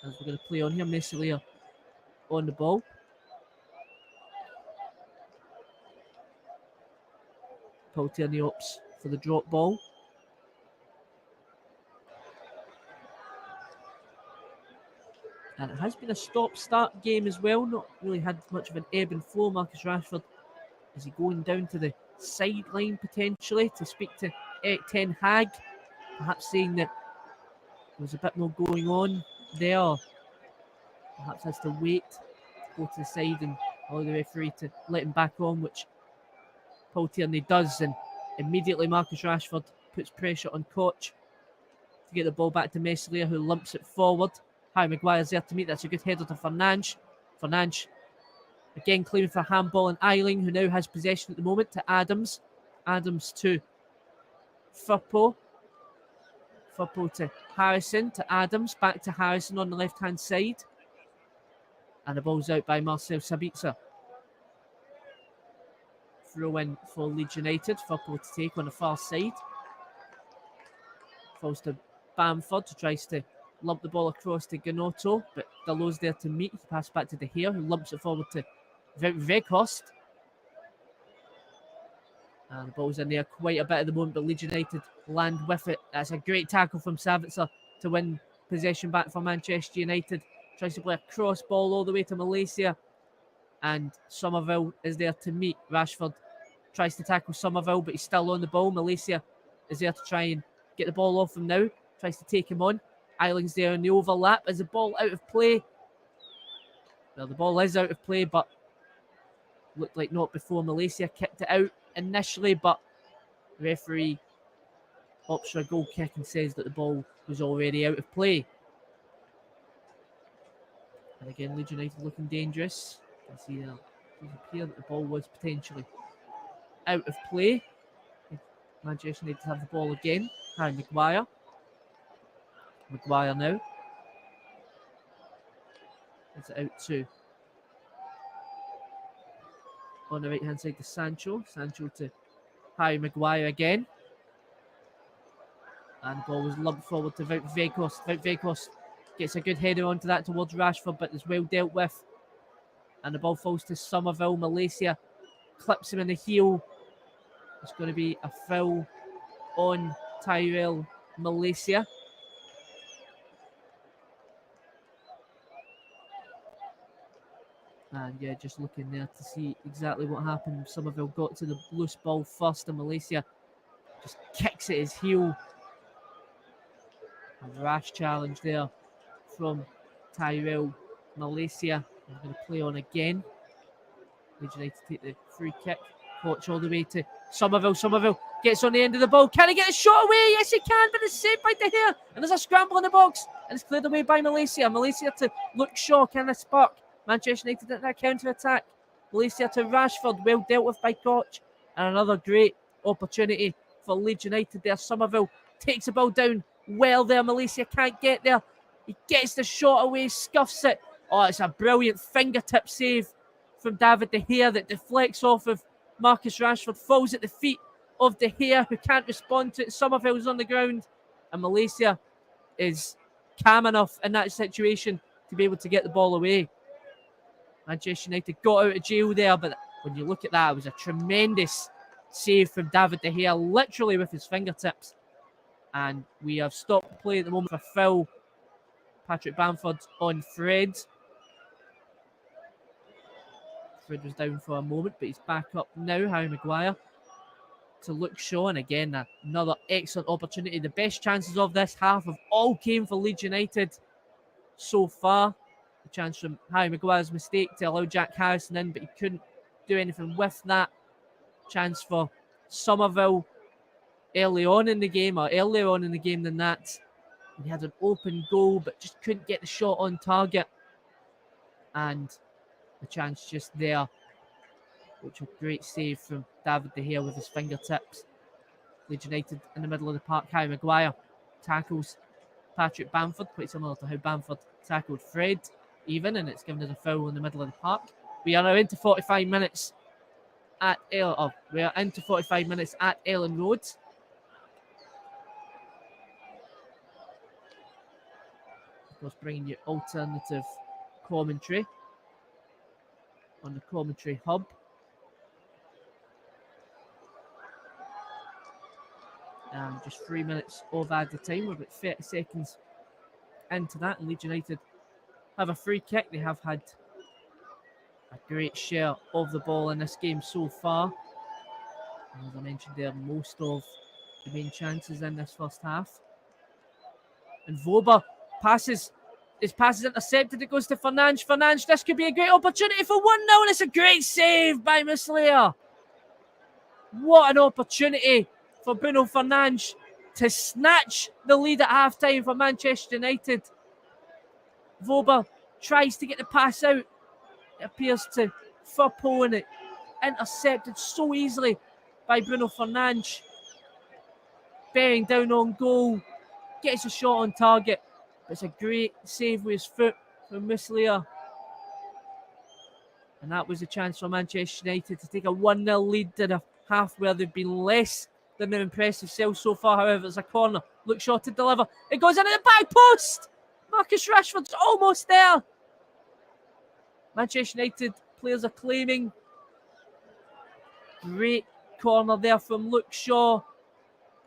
as we're going to play on here. Meslier on the ball. Paul Tierney opts for the drop ball. And it has been a stop-start game as well. Not really had much of an ebb and flow. Marcus Rashford, is he going down to the sideline potentially to speak to Erik ten Hag? Perhaps saying that there was a bit more going on there. Perhaps has to wait, go to the side and allow the referee to let him back on, which Paul Tierney does. And immediately Marcus Rashford puts pressure on Koch to get the ball back to Meslier, who lumps it forward. Harry Maguire's there to meet. That's a good header to Fernandes. Fernandes again claiming for a handball, and Eiling, who now has possession at the moment, to Adams. Adams to Firpo. Firpo to Harrison, to Adams, back to Harrison on the left-hand side. And the ball's out by Marcel Sabitzer. Throw in for Leeds United. Firpo to take on the far side. Falls to Bamford, who tries to lump the ball across to Gnotto, but Dalot's there to meet. He passes back to De Gea, who lumps it forward to Weghorst. And the ball's in there quite a bit at the moment, but Leeds United land with it. That's a great tackle from Sabitzer to win possession back for Manchester United. Tries to play a cross ball all the way to Malaysia, and Somerville is there to meet. Rashford tries to tackle Somerville, but he's still on the ball. Malaysia is there to try and get the ball off him now. Tries to take him on. Eiling's there in the overlap. Is the ball out of play? Well, the ball is out of play, but looked like not before Malaysia kicked it out initially, but the referee opts for a goal kick and says that the ball was already out of play. And again, Leeds United looking dangerous. You can see it does appear that the ball was potentially out of play. Manchester United have the ball again. Harry Maguire. Maguire now. It's out to, on the right hand side, to Sancho. Sancho to Harry Maguire again. And the ball was lumped forward to Wout Weghorst. Wout Weghorst gets a good header onto that towards Rashford, but it's well dealt with. And the ball falls to Somerville. Malaysia clips him in the heel. It's going to be a foul on Tyrell Malaysia. And yeah, just looking there to see exactly what happened. Somerville got to the loose ball first, and Malaysia just kicks at his heel. A rash challenge there from Tyrell Malaysia. I'm going to play on again. Leeds United take the free kick. Koch all the way to Somerville. Somerville gets on the end of the ball. Can he get a shot away? Yes, he can, but it's saved by De Gea. And there's a scramble in the box, and it's cleared away by Malaysia. Malaysia to Luke Shaw. Can this spark Manchester United at that counter-attack? Malaysia to Rashford. Well dealt with by Koch. And another great opportunity for Leeds United there. Somerville takes the ball down well there. Malaysia can't get there. He gets the shot away, scuffs it. Oh, it's a brilliant fingertip save from David De Gea that deflects off of Marcus Rashford, falls at the feet of De Gea, who can't respond to it. Somerville's on the ground, and Malaysia is calm enough in that situation to be able to get the ball away. Manchester United got out of jail there, but when you look at that, it was a tremendous save from David De Gea, literally with his fingertips. And we have stopped play at the moment for foul. Patrick Bamford on Fred. Fred was down for a moment, but he's back up now. Harry Maguire to Luke Shaw, and again, another excellent opportunity. The best chances of this half have all came for Leeds United so far. The chance from Harry Maguire's mistake to allow Jack Harrison in, but he couldn't do anything with that. Chance for Somerville earlier on in the game than that. He had an open goal, but just couldn't get the shot on target. And the chance just there, which a great save from David De Gea with his fingertips. Leeds United in the middle of the park. Harry Maguire tackles Patrick Bamford, quite similar to how Bamford tackled Fred, even, and it's given us a foul in the middle of the park. We are now into 45 minutes at Ellen Road. Of course, bringing you alternative commentary on the commentary hub. And just 3 minutes of added time. We're about 30 seconds into that, and Leeds United have a free kick. They have had a great share of the ball in this game so far. And as I mentioned there, most of the main chances in this first half. And Voba passes. His pass is intercepted. It goes to Fernandes. Fernandes, this could be a great opportunity for 1-0. And it's a great save by Muslera. What an opportunity for Bruno Fernandes to snatch the lead at half-time for Manchester United. Voba tries to get the pass out. It appears to Firpo, and it intercepted so easily by Bruno Fernandes. Bearing down on goal. Gets a shot on target. It's a great save with his foot from Muslera. And that was a chance for Manchester United to take a 1-0 lead in a half where they've been less than their impressive selves so far. However, it's a corner. Luke Shaw to deliver. It goes into the back post. Marcus Rashford's almost there. Manchester United players are claiming. Great corner there from Luke Shaw.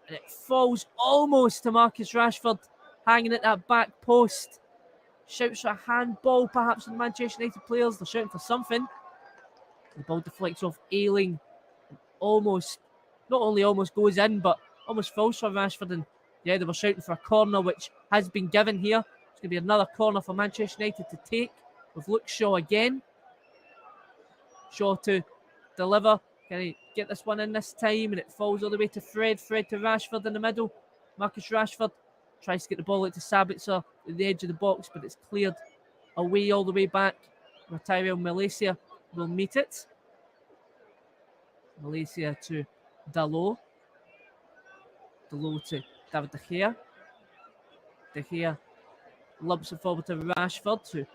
And it falls almost to Marcus Rashford, hanging at that back post. Shouts for a handball, perhaps, from the Manchester United players. They're shouting for something. The ball deflects off Ayling. Almost, not only almost goes in, but almost falls for Rashford. And yeah, they were shouting for a corner, which has been given here. It's going to be another corner for Manchester United to take, with Luke Shaw again. Shaw to deliver. Can he get this one in this time? And it falls all the way to Fred. Fred to Rashford in the middle. Marcus Rashford tries to get the ball out to Sabitzer at the edge of the box, but it's cleared away all the way back. Tyrell Malaysia will meet it. Malaysia to Dalot. Dalot to David De Gea. De Gea lumps it forward to Rashford, who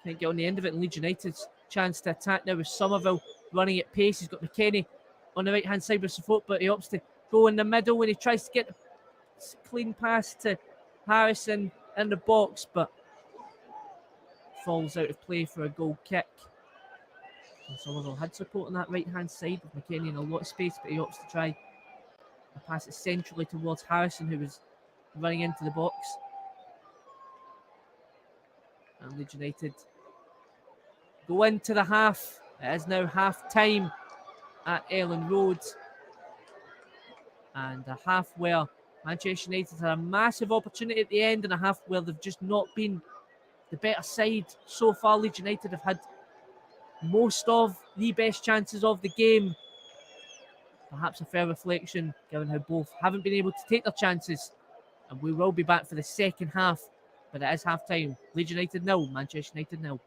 can't get on the end of it. And Leeds United's chance to attack now with Somerville running at pace. He's got McKennie on the right-hand side with support, but he opts to go in the middle when he tries to get the clean pass to Harrison in the box, but falls out of play for a goal kick. And Somerville had support on that right-hand side with McKennie in a lot of space, but he opts to try and pass it centrally towards Harrison, who was running into the box. And Leeds United go into the half. It is now half-time at Ellen Road. And a half where Manchester United had a massive opportunity at the end, and a half where they've just not been the better side so far. Leeds United have had most of the best chances of the game, perhaps a fair reflection given how both haven't been able to take their chances. And we will be back for the second half, but it is half time. Leeds United 0, Manchester United 0.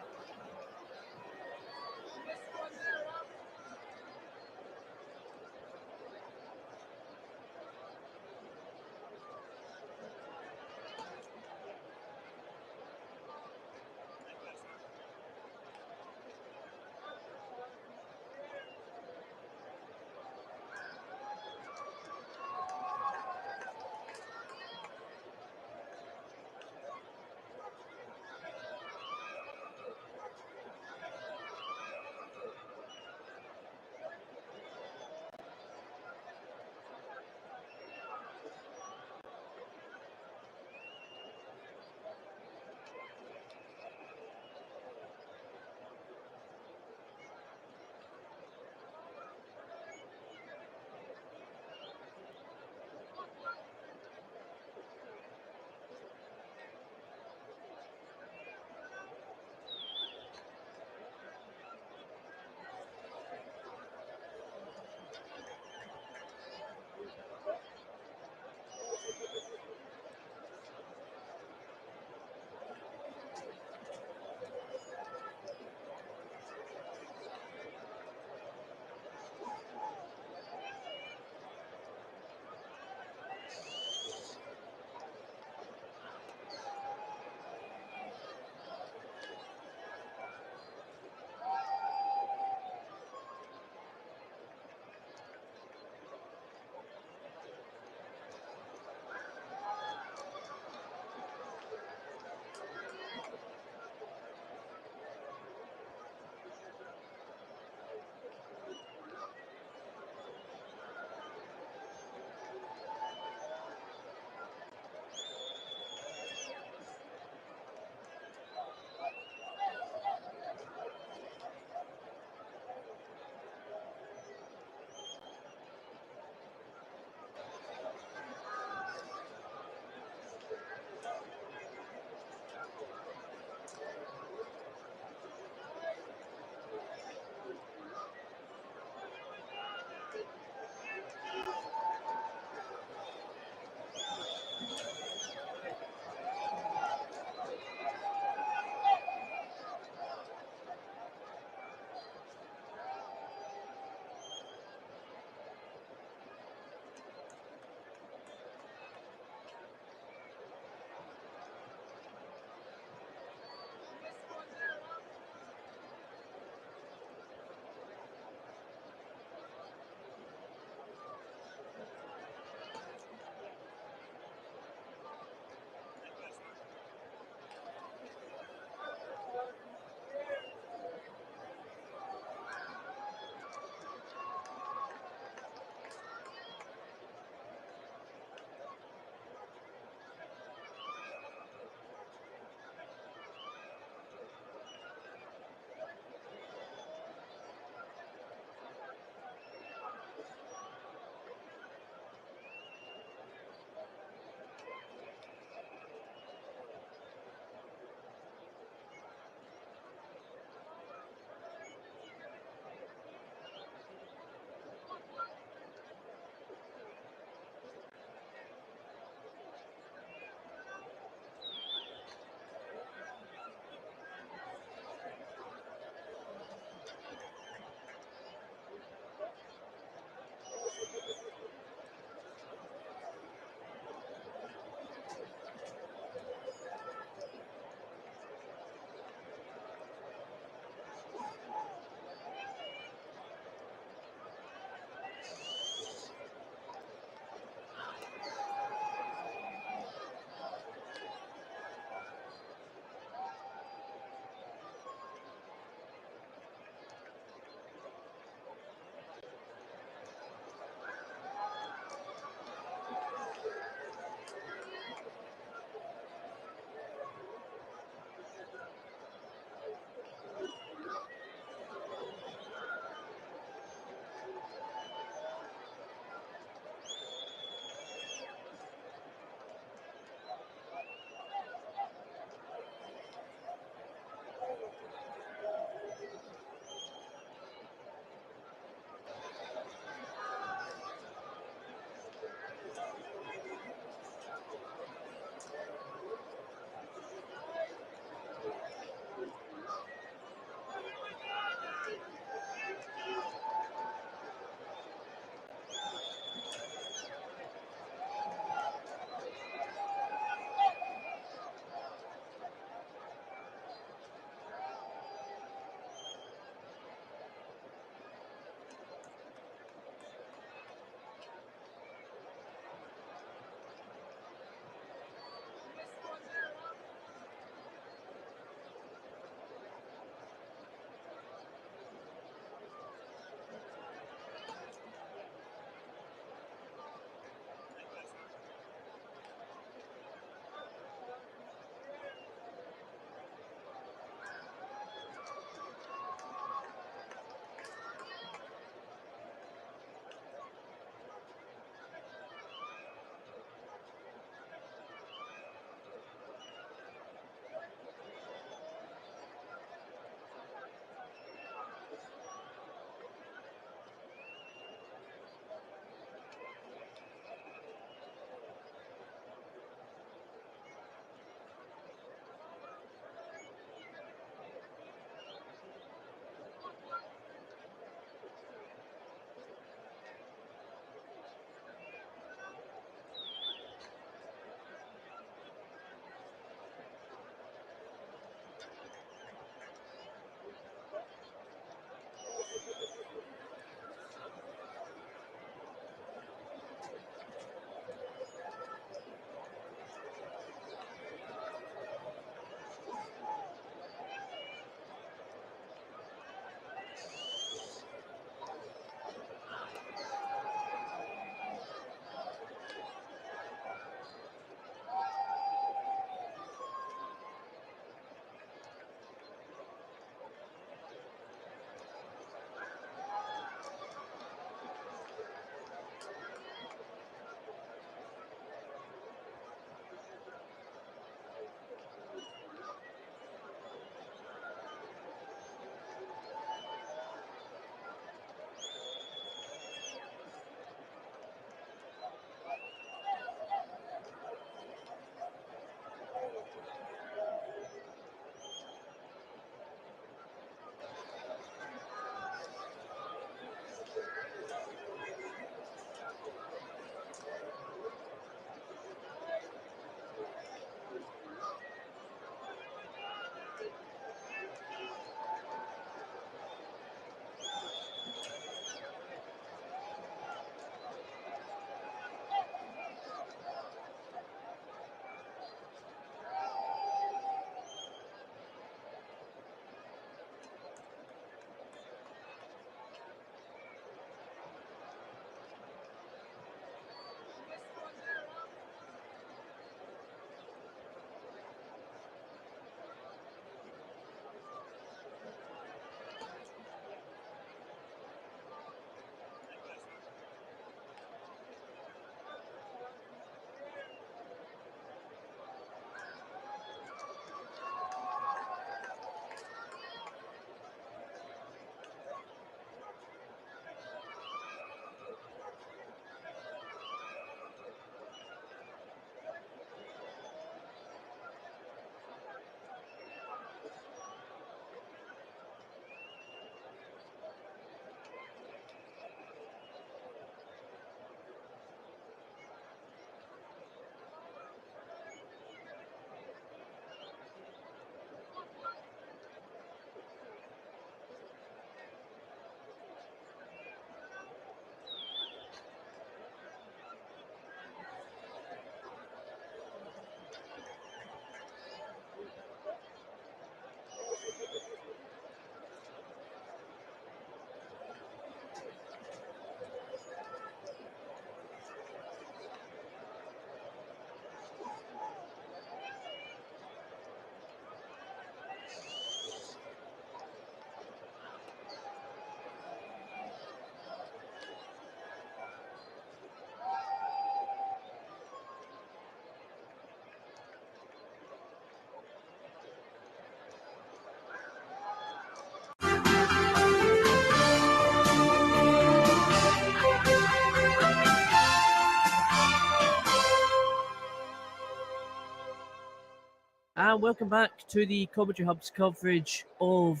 And welcome back to the Commentary Hub's coverage of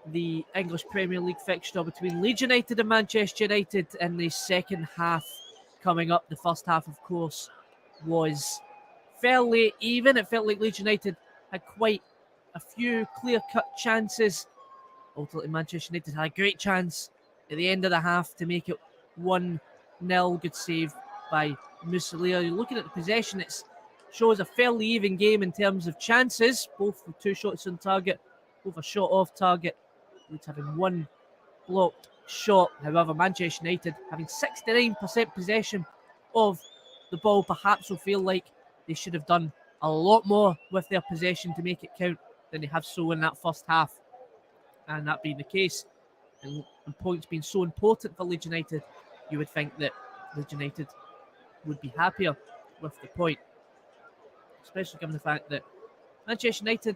the English Premier League fixture between Leeds United and Manchester United in the second half coming up. The first half, of course, was fairly even. It felt like Leeds United had quite a few clear-cut chances. Ultimately, Manchester United had a great chance at the end of the half to make it 1-0. Good save by Mussolini. You're looking at the possession, it shows a fairly even game in terms of chances, both with 2 shots on target, both a shot off target. Leeds having 1 blocked shot. However, Manchester United having 69% possession of the ball, perhaps will feel like they should have done a lot more with their possession to make it count than they have so in that first half. And that being the case, and points being so important for Leeds United, you would think that Leeds United would be happier with the point, especially given the fact that Manchester United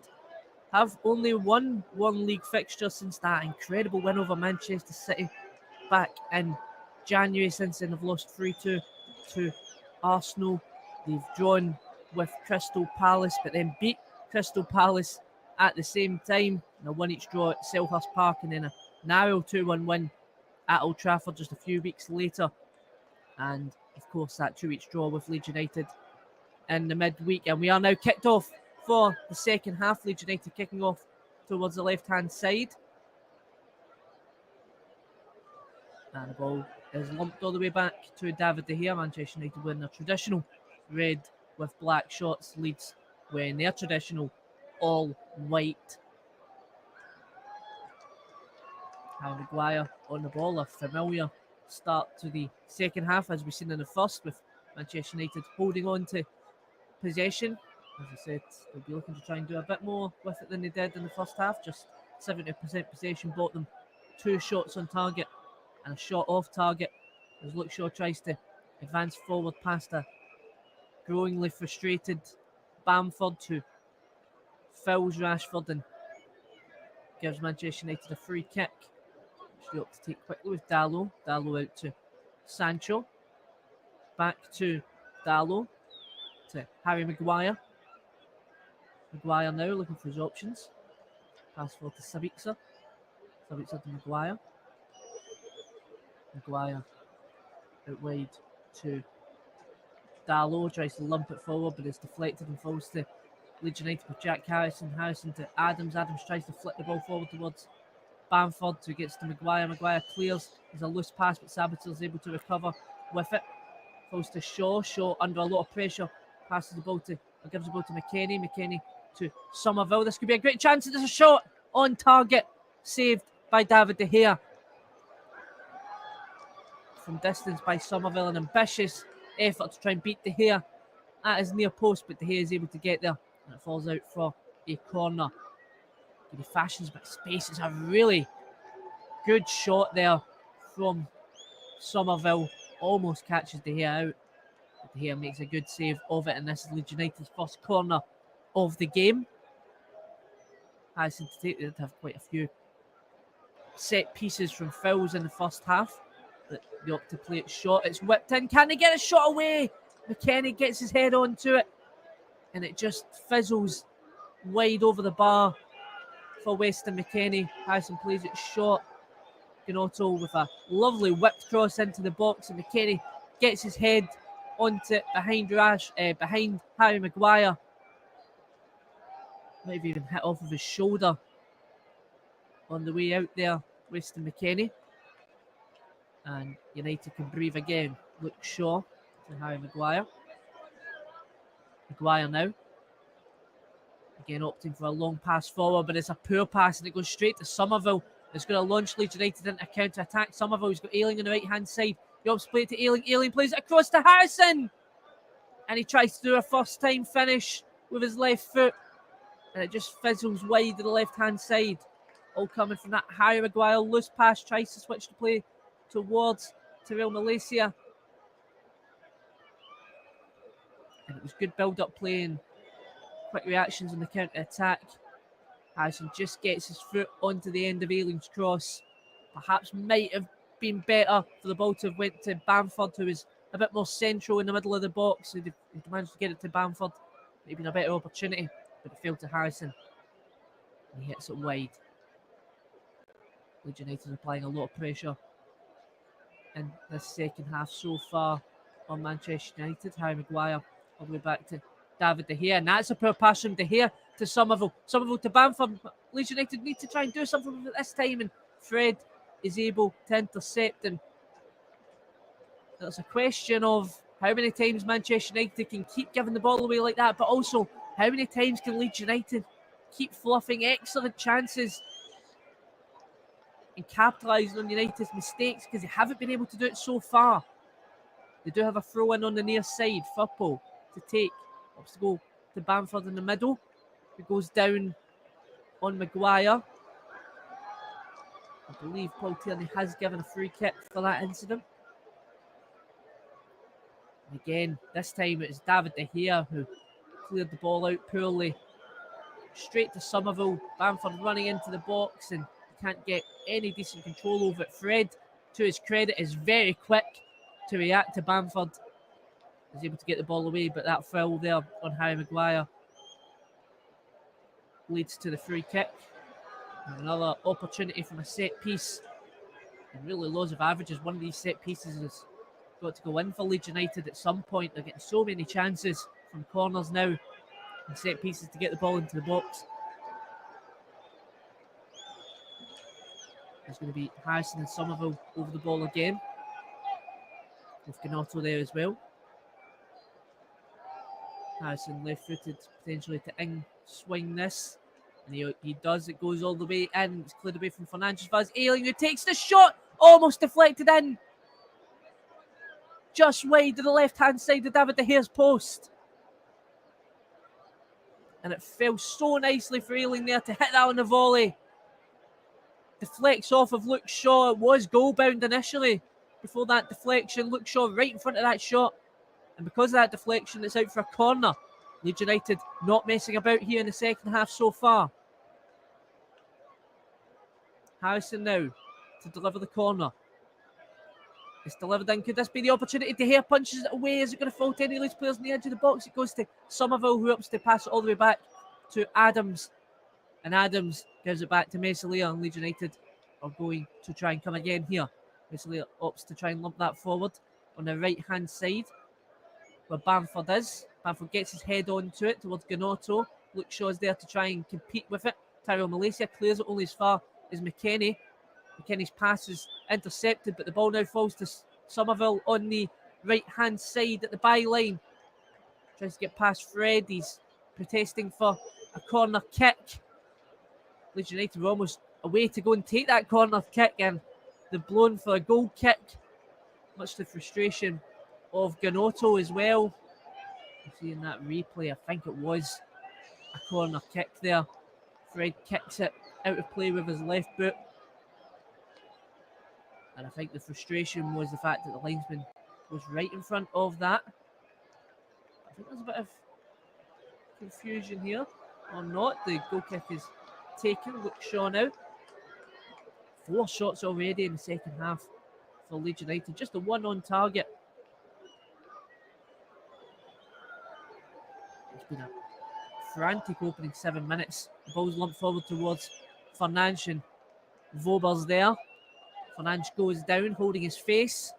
have only won 1 league fixture since that incredible win over Manchester City back in January. Since then, they've lost 3-2 to Arsenal. They've drawn with Crystal Palace, but then beat Crystal Palace at the same time. A 1 each draw at Selhurst Park, and then a narrow 2-1 win at Old Trafford just a few weeks later. And of course, that 2 each draw with Leeds United in the midweek. And we are now kicked off for the second half. Leeds United kicking off towards the left-hand side. And the ball is lumped all the way back to David De Gea. Manchester United wearing their traditional red with black shorts. Leeds wearing their traditional all white. Harry Maguire on the ball. A familiar start to the second half as we've seen in the first, with Manchester United holding on to possession. As I said, they'll be looking to try and do a bit more with it than they did in the first half. Just 70% possession bought them 2 shots on target and a shot off target as Luke Shaw tries to advance forward past a growingly frustrated Bamford, who fouls Rashford and gives Manchester United a free kick, which they opt to take quickly with Dalot. Dalot out to Sancho. Back to Dalot, to Harry Maguire. Maguire now looking for his options. Pass forward to Sabitzer. Sabitzer to Maguire. Maguire out wide to Dalot, tries to lump it forward, but it's deflected and falls to Leeds United with Jack Harrison. Harrison to Adams. Adams tries to flick the ball forward towards Bamford, who gets to Maguire. Maguire clears. There's a loose pass, but Sabitzer is able to recover with it. Falls to Shaw. Shaw under a lot of pressure. Passes the ball to, or gives the ball to McKennie. McKennie to Somerville. This could be a great chance. There's a shot on target. Saved by David De Gea. From distance by Somerville. An ambitious effort to try and beat De Gea at his near post, but De Gea is able to get there. And it falls out for a corner. He fashions a bit of space. It's a really good shot there from Somerville. Almost catches De Gea out. But De Gea makes a good save of it, and this is Leeds United's first corner of the game. Harrison to take, they did have quite a few set pieces from fouls in the first half, but they opt to play it short. It's whipped in. Can they get a shot away? McKennie gets his head onto it, and it just fizzles wide over the bar for Weston McKennie. Harrison plays it short. Gnotto with a lovely whipped cross into the box, and McKennie gets his head onto it behind Harry Maguire. Might have even hit off of his shoulder on the way out there, Weston McKennie. And United can breathe again. Luke Shaw to Harry Maguire. Maguire now. Again opting for a long pass forward, but it's a poor pass and it goes straight to Somerville. It's going to launch Leeds United into a counter-attack. Somerville, he's got Ayling on the right-hand side. He opts to play it to Ayling. Ayling plays it across to Harrison. And he tries to do a first-time finish with his left foot. And it just fizzles wide to the left-hand side. All coming from that Harry Maguire loose pass. Tries to switch the play towards Tyrell Malaysia. And it was good build-up play and quick reactions on the counter-attack. Harrison just gets his foot onto the end of Ayling's cross. Perhaps might have been better for the ball to have went to Bamford, who is a bit more central in the middle of the box. He managed to get it to Bamford. Maybe a better opportunity but it fell to Harrison. And he hits it wide. Leeds United are applying a lot of pressure in this second half so far on Manchester United. Harry Maguire all the way back to David De Gea, and that's a poor pass from De Gea to Somerville. Somerville to Bamford. Leeds United need to try and do something with it this time, and Fred is able to intercept. And there's a question of how many times Manchester United can keep giving the ball away like that, but also how many times can Leeds United keep fluffing excellent chances and capitalising on United's mistakes, because they haven't been able to do it so far. They do have a throw in on the near side. Firpo to take. Wants to go to Bamford in the middle. It goes down on Maguire. I believe Paul Tierney has given a free kick for that incident. And again, this time it was David De Gea who cleared the ball out poorly. Straight to Somerville. Bamford running into the box and can't get any decent control over it. Fred, to his credit, is very quick to react to Bamford. He's able to get the ball away, but that foul there on Harry Maguire leads to the free kick. And another opportunity from a set piece. And really loads of averages. One of these set pieces has got to go in for Leeds United at some point. They're getting so many chances from corners now and set pieces to get the ball into the box. There's going to be Harrison and Somerville over the ball again, with Gnotto there as well. Harrison left-footed potentially to swing this, and he does. It goes all the way in. It's cleared away from Fernandes. Vaz Ailing, who takes the shot, almost deflected in, just wide to the left-hand side of David De Gea's post, and it fell so nicely for Ailing there to hit that on the volley. Deflects off of Luke Shaw. It was goal-bound initially. Before that deflection, Luke Shaw right in front of that shot. And because of that deflection, it's out for a corner. Leeds United not messing about here in the second half so far. Harrison now to deliver the corner. It's delivered in. Could this be the opportunity? De Gea punches it away. Is it going to fall to any Leeds players on the edge of the box? It goes to Somerville, who opts to pass it all the way back to Adams. And Adams gives it back to Meslier, and Leeds United are going to try and come again here. Meslier opts to try and lump that forward on the right-hand side where Bamford is. Bamford gets his head onto it towards Gnotto. Luke Shaw's there to try and compete with it. Tyrell Malaysia clears it only as far as McKennie. McKennie's pass is intercepted, but the ball now falls to Somerville on the right-hand side at the byline. Tries to get past Fred. He's protesting for a corner kick. Leeds United were almost away to go and take that corner kick, and they've blown for a goal kick, much to the frustration of Gnotto as well. Seeing that replay, I think it was a corner kick there. Fred kicks it out of play with his left boot, and I think the frustration was the fact that the linesman was right in front of that. I think there's a bit of confusion here, or not. The goal kick is taken. Luke Shaw now. 4 shots already in the second half for Leeds United. Just the one on target. It's been a frantic opening 7 minutes. The ball's lumped forward towards Fernandes, and Vober's there. Fernandes goes down, holding his face.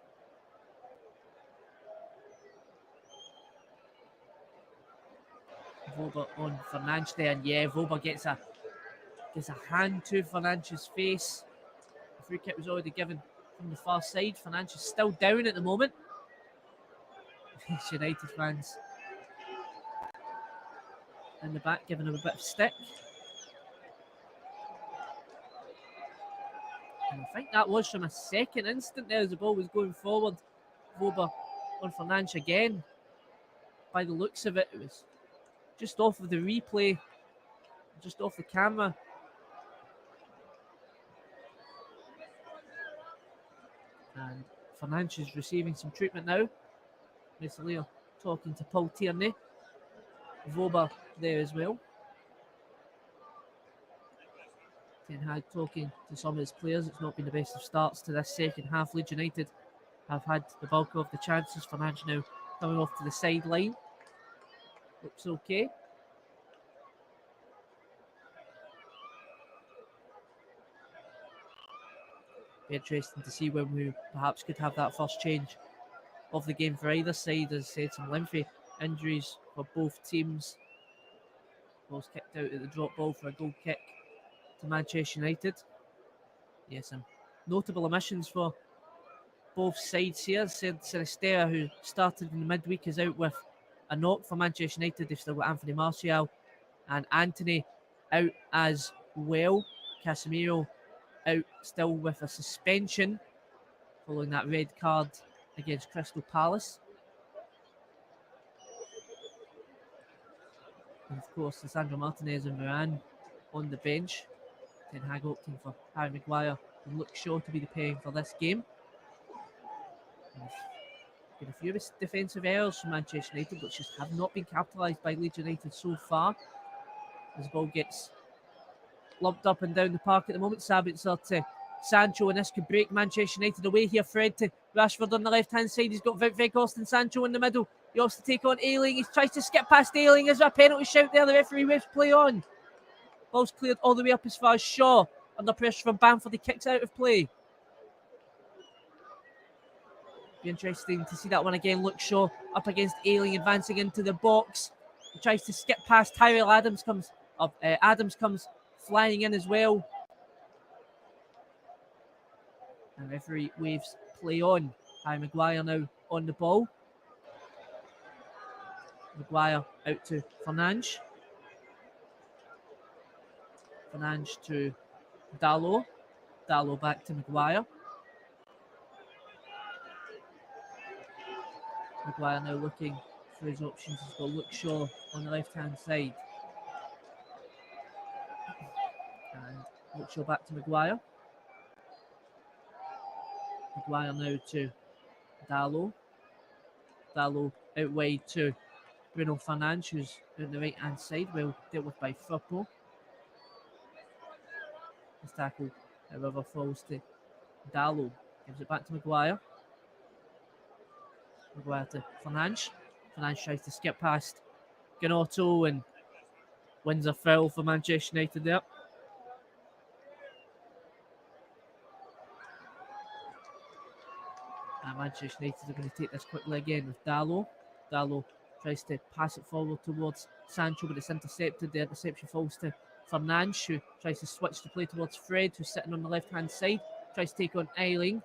Vober on Fernandes there, and yeah, Vober gets a hand to Fernandes' face. The free kick was already given from the far side. Fernandes is still down at the moment. United fans in the back giving him a bit of stick. And I think that was from a second instant there as the ball was going forward. Vober on Fernandes again. By the looks of it, it was just off of the replay, just off the camera. And Fernandes is receiving some treatment now. Meslier talking to Paul Tierney. Vober there as well. Ten Hag talking to some of his players. It's not been the best of starts to this second half. Leeds United have had the bulk of the chances. Fernandes now coming off to the sideline. Looks okay. Be interesting to see when we perhaps could have that first change of the game for either side. As I said, some lengthy injuries for both teams. Ball's kicked out at the drop ball for a goal kick to Manchester United. Yes, some notable omissions for both sides here. Said Sinistera, who started in the midweek, is out with a knock for Manchester United. They've still got Anthony Martial and Anthony out as well. Casemiro out still with a suspension following that red card against Crystal Palace. And of course, Sandro Martinez and Varane on the bench. Ten Hag opting for Harry Maguire and Luke Shaw to be the pairing for this game. Been a few defensive errors from Manchester United, which just have not been capitalised by Leeds United so far. As the ball gets lumped up and down the park at the moment, Sabitzer to Sancho, and this could break Manchester United away here. Fred to Rashford on the left-hand side. He's got Weghorst and Sancho in the middle. He opts to take on Ayling. He tries to skip past Ayling. Is there a penalty shout there? The referee waves play on. Ball's cleared all the way up as far as Shaw. Under pressure from Bamford. He kicks out of play. Be interesting to see that one again. Luke Shaw up against Ayling, advancing into the box. He tries to skip past Tyrell Adams. Adams comes flying in as well. And referee waves play on. Harry Maguire now on the ball. Maguire out to Fernandes. Fernandes to Dalot. Dalot back to Maguire. Maguire now looking for his options. He's got Luke Shaw on the left-hand side. And Luke Shaw back to Maguire. Maguire now to Dalot. Dalot out wide to Bruno Fernandes, who's on the right-hand side, well dealt with by Firpo. His tackle, however, falls to Dalot. Gives it back to Maguire. Maguire to Fernandes. Fernandes tries to skip past Gnotto and wins a foul for Manchester United there. And Manchester United are going to take this quickly again with Dalot. Dalot tries to pass it forward towards Sancho, but it's intercepted. The interception falls to Fernandes, who tries to switch the play towards Fred, who's sitting on the left-hand side. Tries to take on Ayling.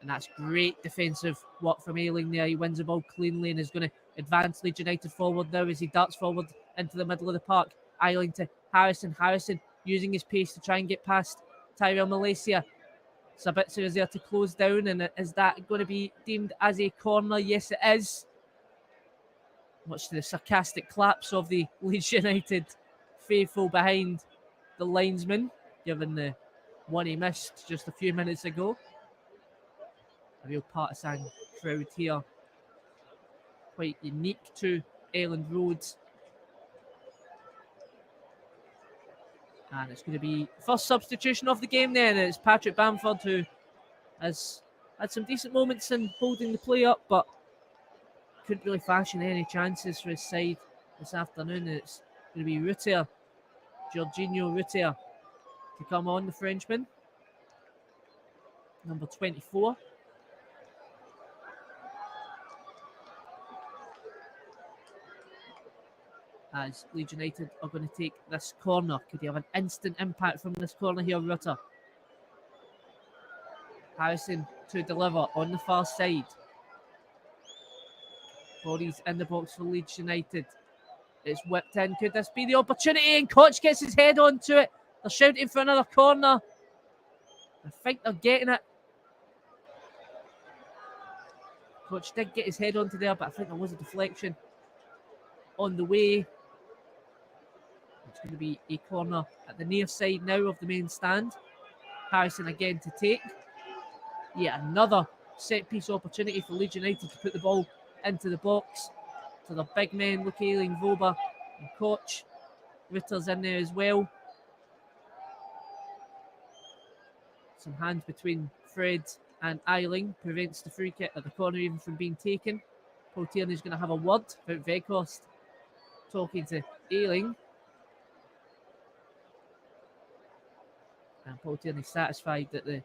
And that's great defensive work from Ayling there. He wins the ball cleanly and is going to advance Leeds United forward now as he darts forward into the middle of the park. Ayling to Harrison. Harrison using his pace to try and get past Tyrell Malaysia. Sabitzer is there to close down, and is that going to be deemed as a corner? Yes, it is. Much to the sarcastic claps of the Leeds United faithful behind the linesman, given the one he missed just a few minutes ago. A real partisan crowd here. Quite unique to Elland Road. And it's going to be first substitution of the game then. It's Patrick Bamford, who has had some decent moments in holding the play up, but couldn't really fashion any chances for his side this afternoon. It's going to be Rutter, Jorginho Rutter, to come on, the Frenchman. Number 24. As Leeds United are going to take this corner. Could he have an instant impact from this corner here, Rutter? Harrison to deliver on the far side. Bodies in the box for Leeds United. It's whipped in. Could this be the opportunity? And Koch gets his head onto it. They're shouting for another corner. I think they're getting it. Koch did get his head onto there, but I think there was a deflection on the way. It's going to be a corner at the near side now of the main stand. Harrison again to take. Yeah, another set piece opportunity for Leeds United to put the ball into the box. To the big men, Luke Ayling, Voba and Koch. Ritter's in there as well. Some hands between Fred and Ayling prevents the free kick at the corner even from being taken. Paul Tierney's going to have a word about Weghorst talking to Ayling. And Paul Tierney satisfied that the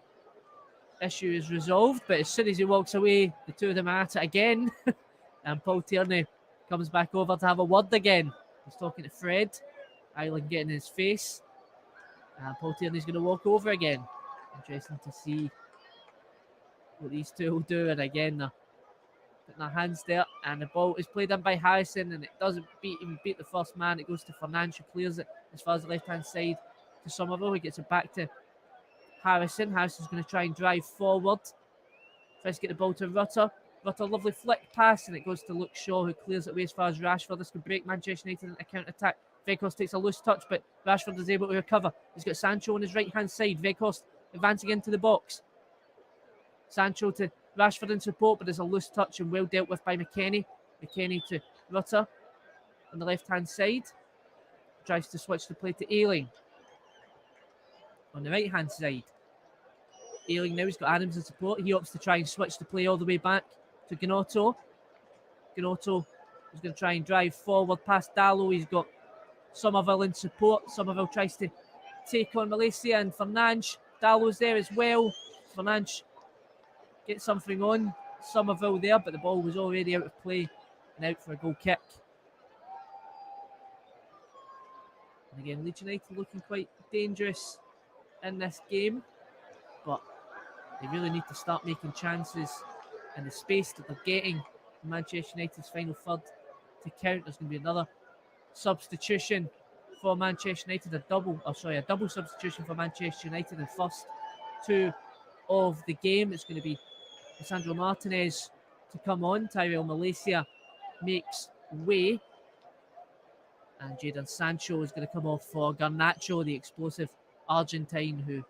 issue is resolved, but as soon as he walks away, the two of them are at it again. And Paul Tierney comes back over to have a word again. He's talking to Fred. Island getting in his face. And Paul Tierney's going to walk over again. Interesting to see what these two will do. And again, they're putting their hands there. And the ball is played in by Harrison, and it doesn't even beat the first man. It goes to Fernandes, who clears it as far as the left-hand side to Somerville. He gets it back to Harrison. Harrison's going to try and drive forward. Tries to get the ball to Rutter. Rutter, lovely flick pass, and it goes to Luke Shaw, who clears it away as far as Rashford. This could break Manchester United into a counter-attack. Weghorst takes a loose touch, but Rashford is able to recover. He's got Sancho on his right-hand side. Weghorst advancing into the box. Sancho to Rashford in support, but there's a loose touch and well dealt with by McKennie. McKennie to Rutter on the left-hand side. Tries to switch the play to Ayling on the right-hand side. Ayling now, he's got Adams in support. He opts to try and switch the play all the way back to Gnotto. Gnotto is going to try and drive forward past Dallo. He's got Somerville in support. Somerville tries to take on Malaysia and Fernandes. Dallo's there as well. Fernandes gets something on Somerville there, but the ball was already out of play and out for a goal kick. And again, Leeds United looking quite dangerous in this game, but they really need to start making chances in the space that they're getting in Manchester United's final third to count. There's going to be another substitution for Manchester United, a double substitution for Manchester United in first two of the game. It's going to be Lisandro Martinez to come on. Tyrell Malaysia makes way, and Jadon Sancho is going to come off for Garnacho, the explosive Argentine who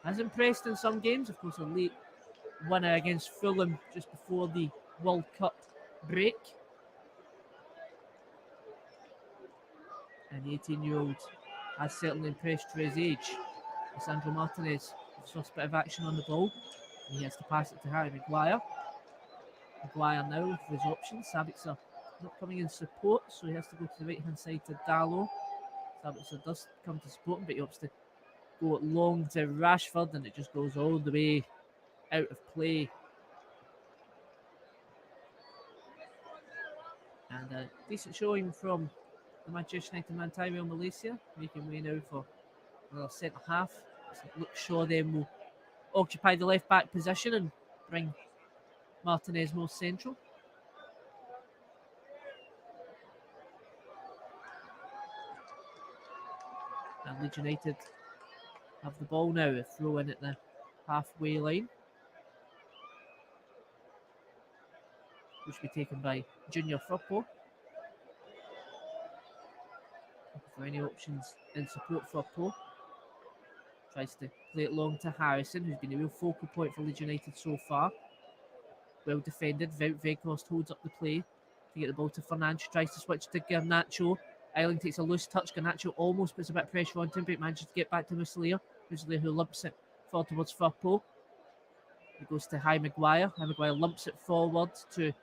has impressed in some games. Of course, a late winner against Fulham just before the World Cup break. And the 18-year-old has certainly impressed for his age. Lisandro Martinez, his first bit of action on the ball. And he has to pass it to Harry Maguire. Maguire now with his options. Sabitzer not coming in support, so he has to go to the right-hand side to Dallo. Sabitzer does come to support him, but he opts to go long to Rashford, and it just goes all the way out of play. And a decent showing from the Manchester United man Tyrell Malaysia, making way now for another centre half. Luke Shaw then will occupy the left back position and bring Martinez more central. And Leeds United have the ball now, a throw in at the halfway line, which will be taken by Junior Firpo. For any options in support, Firpo tries to play it long to Harrison, who's been a real focal point for Leeds United so far. Well defended. Wout Weghorst holds up the play to get the ball to Fernandes. Tries to switch to Garnacho. Island takes a loose touch. Garnacho almost puts a bit of pressure on him, but manages to get back to Muslia. Muslia who lumps it forward towards Firpo. It goes to Harry Maguire. Harry Maguire lumps it forward to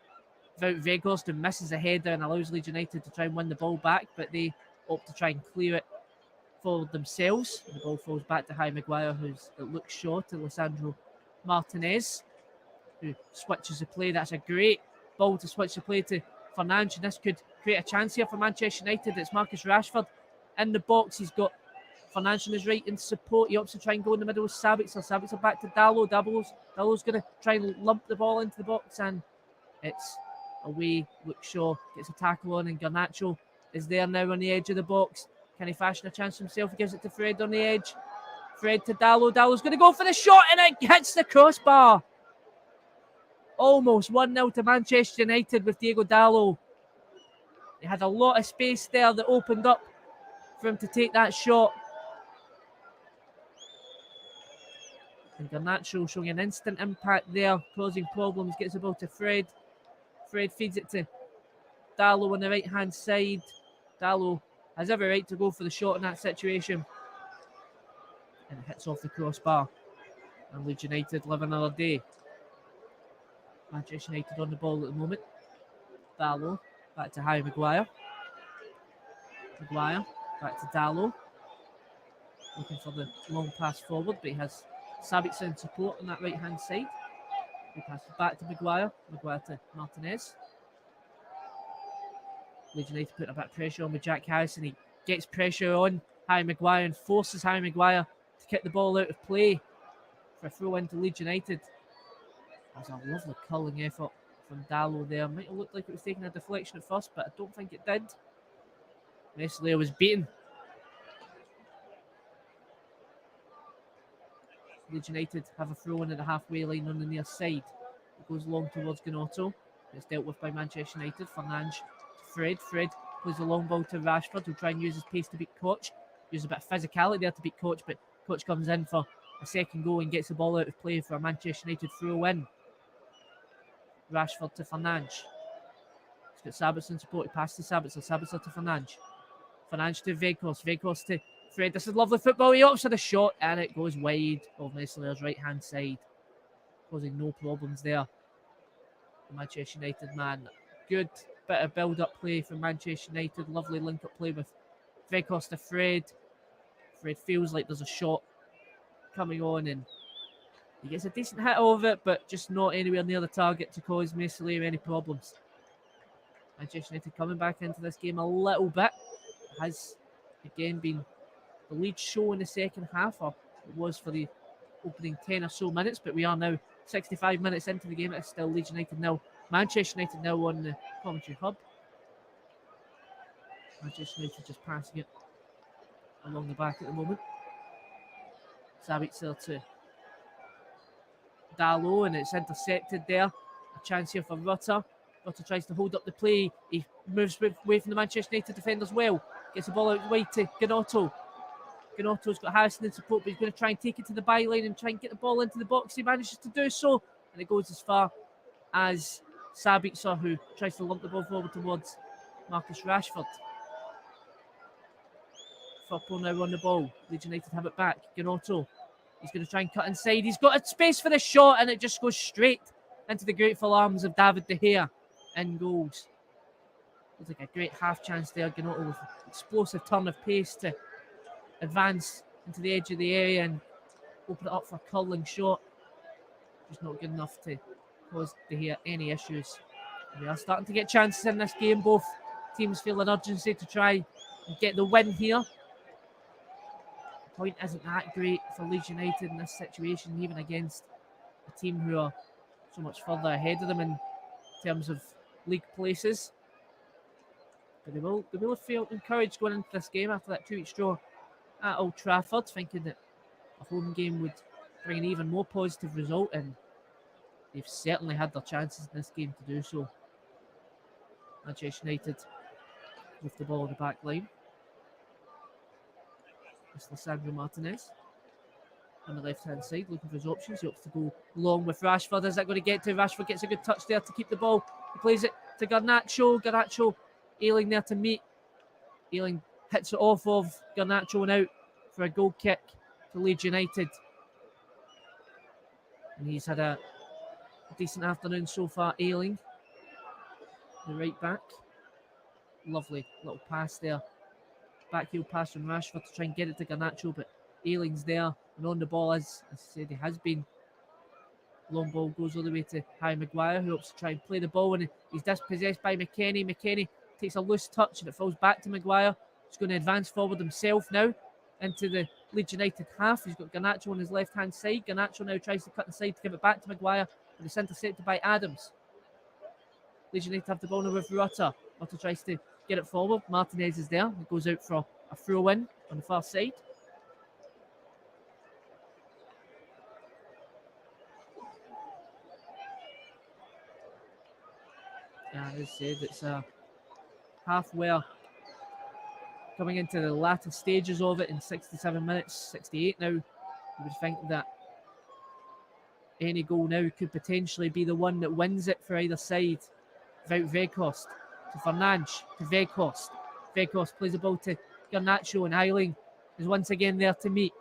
Wout Weghorst, who misses a header and allows Leeds United to try and win the ball back, but they opt to try and clear it for themselves. The ball falls back to Harry Maguire, who's it looks short to Lisandro Martinez, who switches the play. That's a great ball to switch the play to Fernandes, and this could create a chance here for Manchester United. It's Marcus Rashford in the box. He's got Fernandes on his right in support. He opts to try and go in the middle with Sabitzer. Sabitzer back to Dallo. Dallo's going to try and lump the ball into the box, and it's away. Luke Shaw gets a tackle on, and Garnacho is there now on the edge of the box. Can he fashion a chance for himself? He gives it to Fred on the edge. Fred to Dallo. Dallo's going to go for the shot, and it hits the crossbar. Almost 1-0 to Manchester United with Diego Dallo. He had a lot of space there that opened up for him to take that shot. And Garnacho showing an instant impact there, causing problems, gets the ball to Fred. Fred feeds it to Dallo on the right-hand side. Dallo has every right to go for the shot in that situation. And it hits off the crossbar. And Leeds United live another day. Manchester United on the ball at the moment. Dallo back to Harry Maguire. Maguire back to Dallo. Looking for the long pass forward, but he has Sabitzer in support on that right-hand side. He passes back to Maguire. Maguire to Martinez. Leeds United putting a bit of pressure on with Jack Harrison. He gets pressure on Harry Maguire and forces Harry Maguire to kick the ball out of play for a throw into Leeds United. That was a lovely culling effort from Dallo there. Might have looked like it was taking a deflection at first, but I don't think it did. Meslier was beaten. Leeds United have a throw in at the halfway line on the near side. It goes long towards Gnotto. It's dealt with by Manchester United. Fernandes to Fred. Fred plays the long ball to Rashford, who'll try and use his pace to beat Koch. Use a bit of physicality there to beat Koch, but Koch comes in for a second goal and gets the ball out of play for a Manchester United throw in. Rashford to Fernandes. He's got Sabitzer in support. He passes to Sabitzer. Sabitzer to Fernandes. Fernandes to Vegas. Vegas to Fred. This is lovely football. He opts for the shot and it goes wide of Meslier's right hand side, causing no problems there. The Manchester United man. Good bit of build up play from Manchester United. Lovely link up play with Vegas to Fred. Fred feels like there's a shot coming on and he gets a decent hit of it, but just not anywhere near the target to cause Meslier any problems. Manchester United coming back into this game a little bit. It has again been the lead show in the second half, or it was for the opening 10 or so minutes, but we are now 65 minutes into the game. It's still Leeds United nil, Manchester United now on the commentary hub. Manchester United just passing it along the back at the moment. Sabitzer to Dallo, and it's intercepted there. A chance here for Rutter. Rutter tries to hold up the play. He moves away from the Manchester United defenders well. Gets the ball out wide to Gnotto. Gnotto's got Harrison in support, but he's going to try and take it to the byline and try and get the ball into the box. He manages to do so, and it goes as far as Sabitzer, who tries to lump the ball forward towards Marcus Rashford. Firpo now on the ball. Leeds United have it back. Gnotto. He's going to try and cut inside. He's got a space for the shot, and it just goes straight into the grateful arms of David De Gea. In goals. Looks like a great half chance there. Gnotto with an explosive turn of pace to advance into the edge of the area and open it up for a curling shot. Just not good enough to cause De Gea any issues. And we are starting to get chances in this game. Both teams feel an urgency to try and get the win here. The point isn't that great for Leeds United in this situation, even against a team who are so much further ahead of them in terms of league places. But they will have felt encouraged going into this game after that 2-week draw at Old Trafford, thinking that a home game would bring an even more positive result, and they've certainly had their chances in this game to do so. Manchester United with the ball on the back line. It's Lisandro Martinez on the left-hand side, looking for his options. He opts to go long with Rashford. Is that going to get to? Rashford gets a good touch there to keep the ball. He plays it to Garnacho. Garnacho Ayling there to meet. Ayling hits it off of Garnacho and out for a goal kick to Leeds United. And he's had a decent afternoon so far, Ayling. The right back. Lovely little pass there. Backheel pass from Rashford to try and get it to Garnacho, but Ayling's there and on the ball, as I said, he has been. Long ball goes all the way to Harry Maguire, who hopes to try and play the ball, and he's dispossessed by McKennie. McKennie takes a loose touch and it falls back to Maguire. He's going to advance forward himself now into the Leeds United half. He's got Garnacho on his left-hand side. Garnacho now tries to cut inside to give it back to Maguire, but it's intercepted by Adams. Leeds United have the ball now with Rutter. Rutter tries to get it forward. Martinez is there. It goes out for a throw-in on the far side. As I said, it's a half where coming into the latter stages of it in 67 minutes, 68 now. You would think that any goal now could potentially be the one that wins it for either side. Without Weghorst to Fernandes to Weghorst. Weghorst plays the ball to Garnacho, and Ayling is once again there to meet.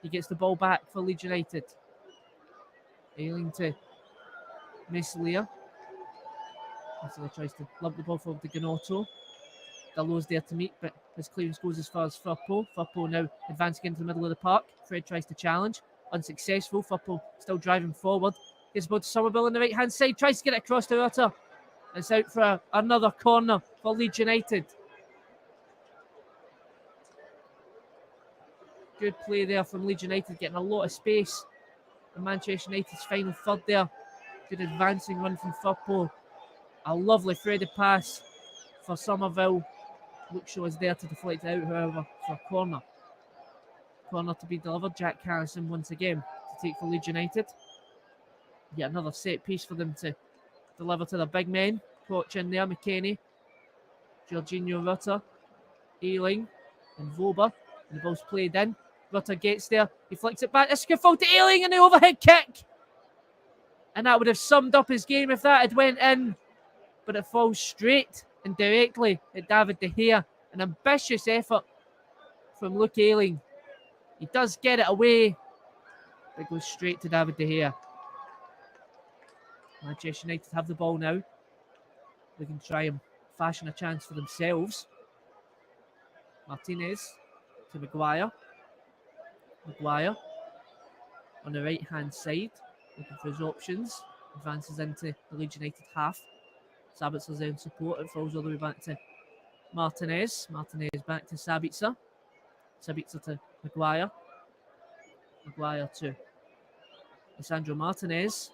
He gets the ball back for Leeds United. Ayling to Meslier. Meslier tries to lump the ball forward to Gnotto. Dallo's there to meet, but his clearance goes as far as Firpo. Firpo now advancing into the middle of the park. Fred tries to challenge. unsuccessful. Firpo still driving forward. Gets the ball to Somerville on the right-hand side. Tries to get it across to Rutter. It's out for another corner for Leeds United. Good play there from Leeds United, getting a lot of space. And Manchester United's final third there. Good advancing run from Firpo. A lovely threaded pass for Somerville. Luke Shaw is there to deflect it out, however, for a corner. Corner to be delivered. Jack Harrison once again to take for Leeds United. Yet another set piece for them to deliver to the big men. Koch in there, McKennie, Jorginho Rutter, Ayling, and Voba. And the ball's played in. Rutter gets there. He flicks it back. It's a good fall to Ayling and the overhead kick. And that would have summed up his game if that had went in. But it falls straight and directly at David De Gea. An ambitious effort from Luke Ayling. He does get it away, but it goes straight to David De Gea. Manchester United have the ball now. They can try and fashion a chance for themselves. Martinez to Maguire. Maguire on the right-hand side, looking for his options. Advances into the Leeds United half. Sabitzer's there in support. It falls all the way back to Martinez. Martinez back to Sabitzer. Sabitzer to Maguire. Maguire to Lisandro Martinez.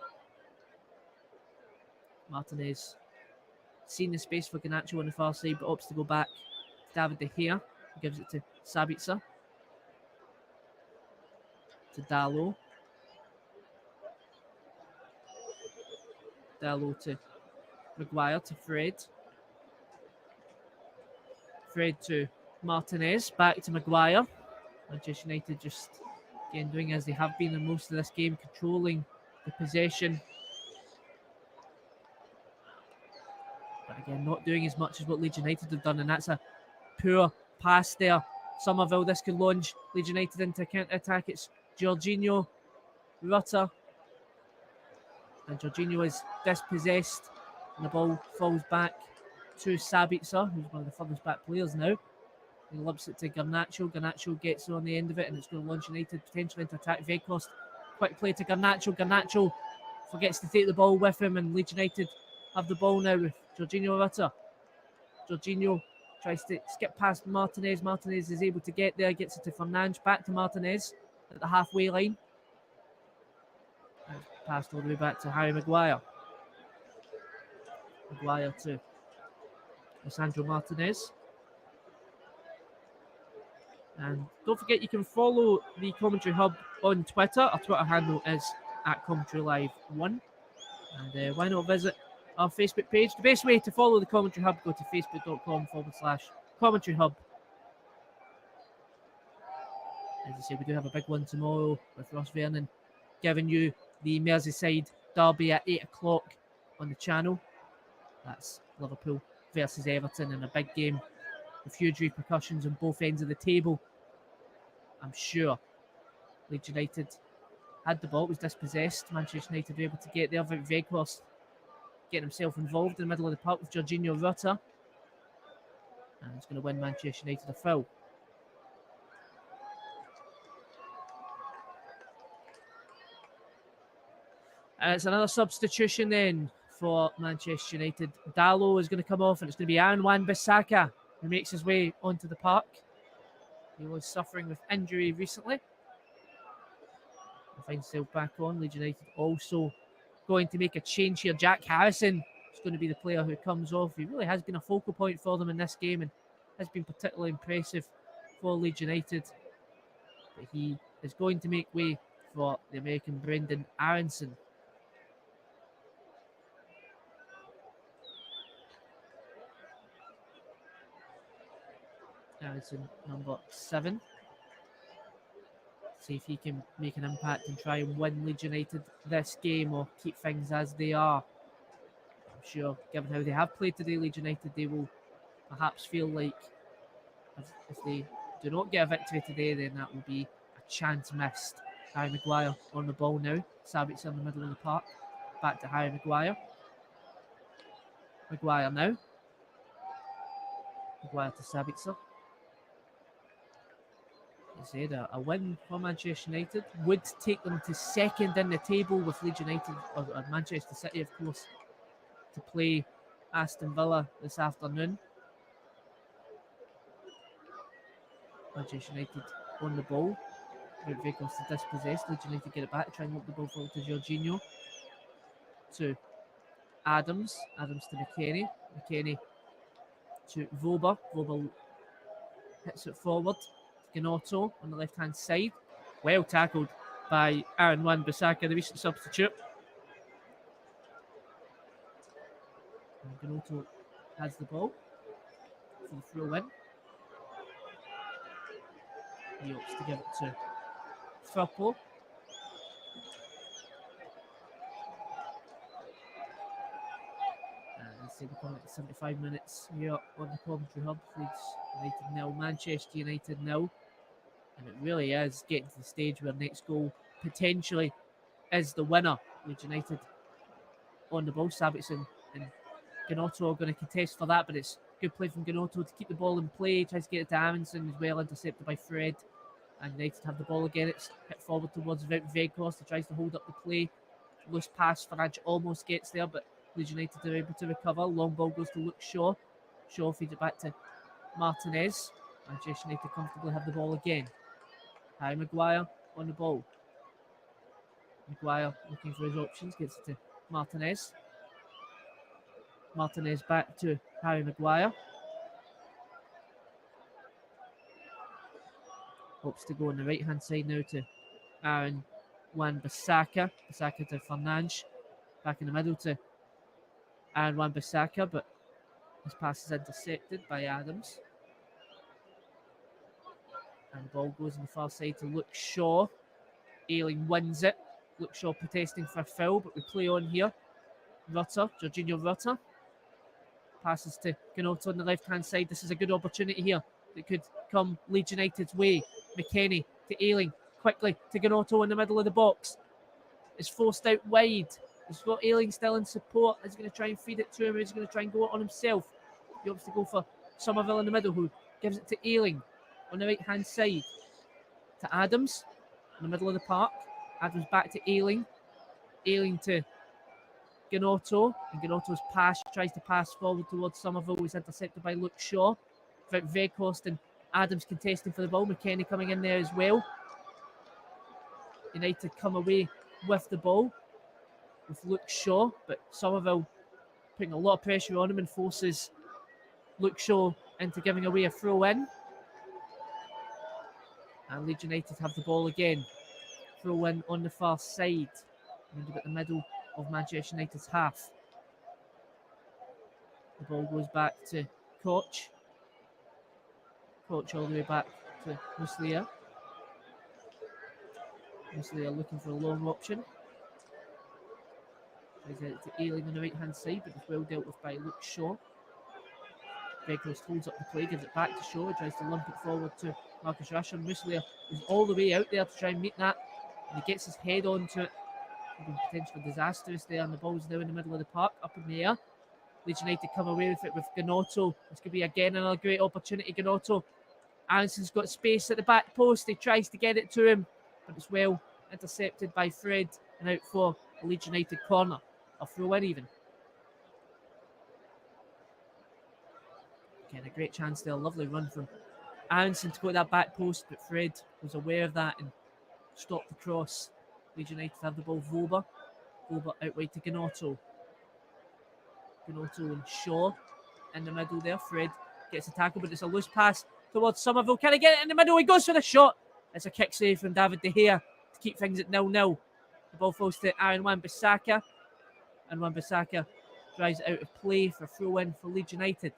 Martinez seen the space for Garnacho on the far side, but opts to go back to David De Gea. He gives it to Sabitzer. To Dalot. Dalot to Maguire to Fred. Fred to Martinez. Back to Maguire. Manchester United just again doing as they have been in most of this game, controlling the possession. But again, not doing as much as what Leeds United have done, and that's a poor pass there. Somerville, this could launch Leeds United into counter-attack. It's Jorginho Rutter. And Jorginho is dispossessed. And the ball falls back to Sabitzer, who's one of the furthest back players now. He lobs it to Garnacho. Garnacho gets on the end of it, and it's going to launch United potentially into attack. Weghorst, quick play to Garnacho. Garnacho forgets to take the ball with him, and Leeds United have the ball now with Jorginho Rutter. Jorginho tries to skip past Martinez. Martinez is able to get there, gets it to Fernandes. Back to Martinez at the halfway line. Passed all the way back to Harry Maguire. Maguire to Lisandro Martinez. And don't forget, you can follow the Commentary Hub on Twitter. Our Twitter handle is @CommentaryLive1. And why not visit our Facebook page? The best way to follow the Commentary Hub, go to facebook.com/Commentary Hub. As I say, we do have a big one tomorrow with Ross Vernon giving you the Merseyside derby at 8 o'clock on the channel. That's Liverpool versus Everton in a big game with huge repercussions on both ends of the table. I'm sure Leeds United had the ball, it was dispossessed. Manchester United were able to get there. Weghorst getting himself involved in the middle of the park with Jorginho Rutter. And he's going to win Manchester United a foul. And it's another substitution then for Manchester United. Dalot is going to come off, and it's going to be Aaron Wan-Bissaka who makes his way onto the park. He was suffering with injury recently. Finds himself back on. Leeds United also going to make a change here. Jack Harrison is going to be the player who comes off. He really has been a focal point for them in this game and has been particularly impressive for Leeds United. But he is going to make way for the American Brendan Aronson. Aronson, number 7. See if he can make an impact and try and win Leeds United this game or keep things as they are. I'm sure, given how they have played today, Leeds United, they will perhaps feel like if they do not get a victory today, then that will be a chance missed. Harry Maguire on the ball now. Sabitzer in the middle of the park. Back to Harry Maguire. Maguire now. Maguire to Sabitzer. I said, a win for Manchester United would take them to second in the table, with Leeds United, or Manchester City, of course, to play Aston Villa this afternoon. Manchester United on the ball. Vehicles to dispossess. Leeds United get it back, try and look the ball forward to Jorginho. To Adams. Adams to McKennie. McKennie to Vober. Vober hits it forward. Gnotto on the left-hand side. Well tackled by Aaron Wan-Bissaka, the recent substitute. And Gnotto has the ball for the throw-in. He opts to give it to Firpo. We're coming at 75 minutes here on the commentary hub. Leeds United 0, Manchester United 0. And it really is getting to the stage where next goal potentially is the winner. Leeds United on the ball. Sabitzer and Gnotto are going to contest for that, but it's good play from Gnotto to keep the ball in play. Tries to get it to Amundsen as well, intercepted by Fred. And United have the ball again. It's hit forward towards Veghorst. He tries to hold up the play. Loose pass. Farage almost gets there, but Leeds United are able to recover. Long ball goes to Luke Shaw. Shaw feeds it back to Martinez. Manchester United comfortably have the ball again. Harry Maguire on the ball. Maguire looking for his options. Gets it to Martinez. Martinez back to Harry Maguire. Hopes to go on the right-hand side now to Aaron Wan-Bissaka. Bissaka to Fernandes. Back in the middle to Aaron Wan-Bissaka, but his pass is intercepted by Adams. And the ball goes on the far side to Luke Shaw. Ayling wins it. Luke Shaw protesting for a foul, but we play on here. Rutter, Jorginho Rutter. Passes to Gnotto on the left-hand side. This is a good opportunity here that could come Leeds United's way. McKennie to Ayling. Quickly to Gnotto in the middle of the box. It's forced out wide. He's got Ayling still in support. He's going to try and feed it to him. He's going to try and go on himself. He opts to go for Somerville in the middle, who gives it to Ayling on the right-hand side. To Adams in the middle of the park. Adams back to Ayling. Ayling to Gnotto. And Gnotto's pass tries to pass forward towards Somerville. He's intercepted by Luke Shaw. Veghorst and Adams contesting for the ball. McKennie coming in there as well. United come away with the ball with Luke Shaw, but Somerville putting a lot of pressure on him and forces Luke Shaw into giving away a throw-in. And Leeds United have the ball again. Throw-in on the far side. Around about the middle of Manchester United's half. The ball goes back to Koch. Koch all the way back to Muslia. Muslia looking for a long option. Tries out to Ayling on the right-hand side, but it's well dealt with by Luke Shaw. Veghorst holds up the play, gives it back to Shaw. He tries to lump it forward to Marcus Rashford. Muslia is all the way out there to try and meet that. And he gets his head onto it. Potentially disastrous there, and the ball's now in the middle of the park, up in the air. Leeds United come away with it with Gnotto. This could be again another great opportunity. Gnotto. Aronsson's got space at the back post. He tries to get it to him, but it's well intercepted by Fred and out for a Leeds United corner. A throw in even. Again, a great chance there. Lovely run from Aronson to go to that back post, but Fred was aware of that and stopped the cross. Leeds United have the ball. Vober out wide to Gnotto. Gnotto and Shaw in the middle there. Fred gets a tackle, but it's a loose pass towards Somerville. Can he get it in the middle? He goes for the shot. It's a kick save from David De Gea to keep things at 0-0. The ball falls to Aaron Wan-Bissaka, and Wan-Bissaka drives it out of play for a throw-in for Leeds United.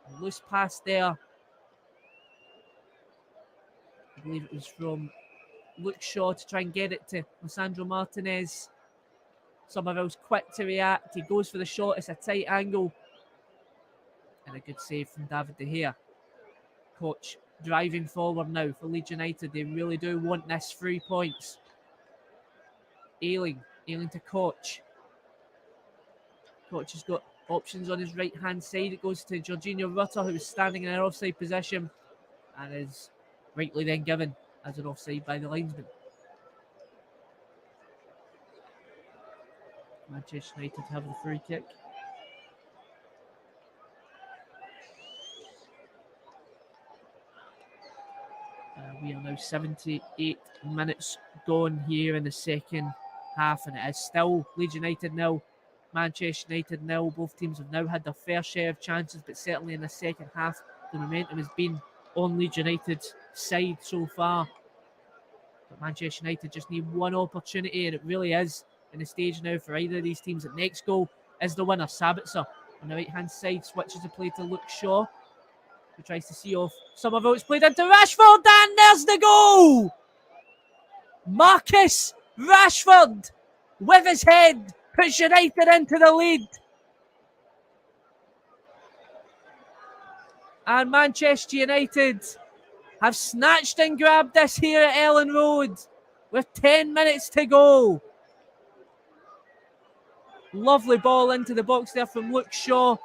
A loose pass there. I believe it was from Luke Shaw to try and get it to Lisandro Martinez. Somerville's quick to react. He goes for the shot. It's a tight angle. And a good save from David De Gea. Koch driving forward now for Leeds United. They really do want this 3 points. Ayling to Koch. Koch has got options on his right-hand side. It goes to Jorginho Rutter, who is standing in an offside position and is rightly then given as an offside by the linesman. Manchester United have the free kick. We are now 78 minutes gone here in the second half, and it is still Leeds United 0, Manchester United 0. Both teams have now had their fair share of chances, but certainly in the second half, the momentum has been on Leeds United's side so far. But Manchester United just need one opportunity, and it really is in the stage now for either of these teams. The next goal is the winner. Sabitzer on the right-hand side switches the play to Luke Shaw, who tries to see off Somerville. It's played into Rashford, and there's the goal! Marcus Rashford, with his head, puts United into the lead. And Manchester United have snatched and grabbed this here at Ellen Road with 10 minutes to go. Lovely ball into the box there from Luke Shaw.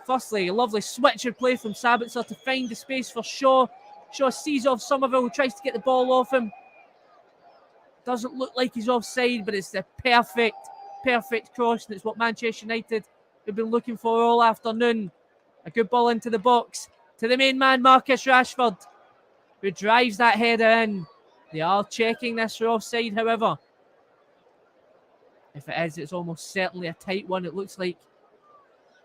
Firstly, a lovely switcher play from Sabitzer to find the space for Shaw. Shaw sees off Somerville, tries to get the ball off him. Doesn't look like he's offside, but it's the perfect cross, and it's what Manchester United have been looking for all afternoon. A good ball into the box to the main man, Marcus Rashford, who drives that header in. They are checking this for offside, however. If it is, it's almost certainly a tight one. It looks like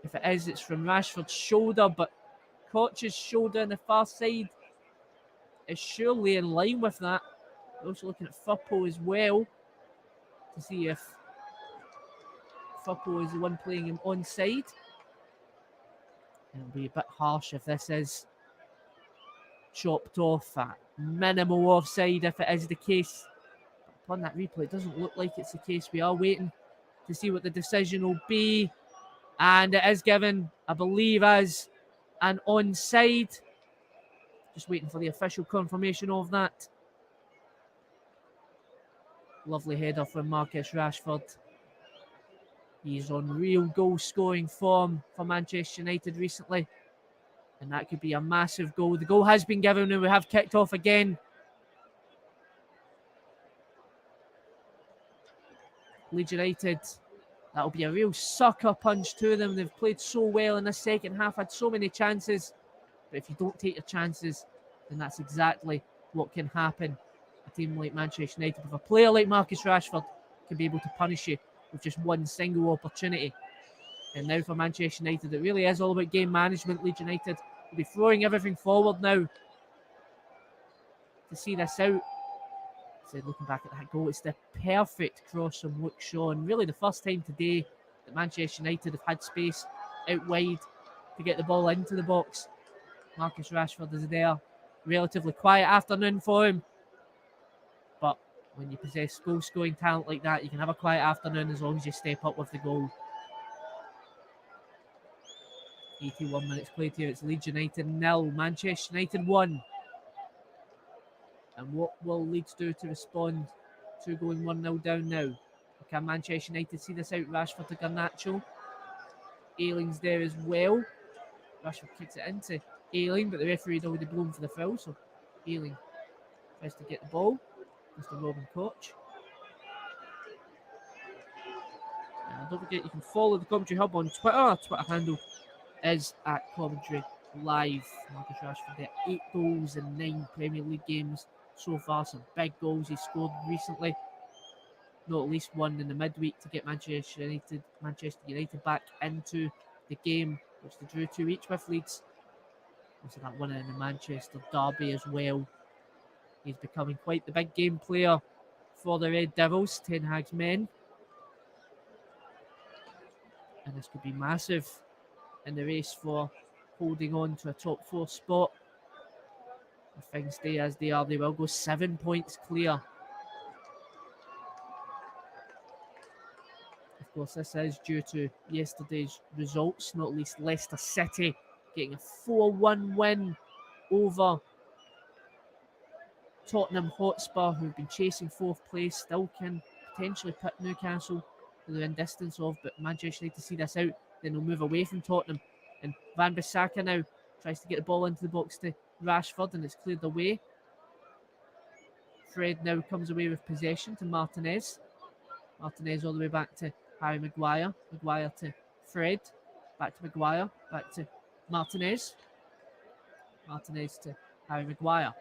if it is, it's from Rashford's shoulder, but Koch's shoulder on the far side is surely in line with that. We're also looking at Firpo as well to see if Firpo is the one playing him onside. It'll be a bit harsh if this is chopped off at minimal offside if it is the case. Upon that replay, it doesn't look like it's the case. We are waiting to see what the decision will be. And it is given, I believe, as an onside. Just waiting for the official confirmation of that. Lovely header from Marcus Rashford. He's on real goal-scoring form for Manchester United recently. And that could be a massive goal. The goal has been given and we have kicked off again. Leeds United, that'll be a real sucker punch to them. They've played so well in the second half, had so many chances. But if you don't take your chances, then that's exactly what can happen. A team like Manchester United, with a player like Marcus Rashford, can be able to punish you with just one single opportunity. And now for Manchester United, it really is all about game management. Leeds United will be throwing everything forward now to see this out. So looking back at that goal, it's the perfect cross from Luke Shaw, and really the first time today that Manchester United have had space out wide to get the ball into the box. Marcus Rashford is there. Relatively quiet afternoon for him. But when you possess goal-scoring talent like that, you can have a quiet afternoon as long as you step up with the goal. 81 minutes played here. It's Leeds United 0, Manchester United 1. And what will Leeds do to respond to going 1-0 down now? Can Manchester United see this out? Rashford to Garnacho. Ayling's there as well. Rashford kicks it into Ayling, but the referee had already blown for the foul, so Ayling tries to get the ball. Mr. Robin Koch. And don't forget, you can follow the Commentary Hub on Twitter. Our Twitter handle is at Commentary Live. Marcus Rashford there, 8 goals in 9 Premier League games so far. Some big goals he scored recently. Not least one in the midweek to get Manchester United back into the game, which they drew 2 each with Leeds. Also that one in the Manchester derby as well. He's becoming quite the big game player for the Red Devils, Ten Hag's men. And this could be massive in the race for holding on to a top 4 spot. If things stay as they are, they will go 7 points clear. Of course, this is due to yesterday's results, not least Leicester City getting a 4-1 win over Tottenham Hotspur, who've been chasing 4th place, still can potentially put Newcastle to the in distance of, but Manchester United to see this out, then they'll move away from Tottenham. And Van Bissaka now tries to get the ball into the box to Rashford, and it's cleared away. Fred now comes away with possession to Martinez. Martinez all the way back to Harry Maguire. Maguire to Fred. Back to Maguire. Back to Martinez. Martinez to Harry Maguire.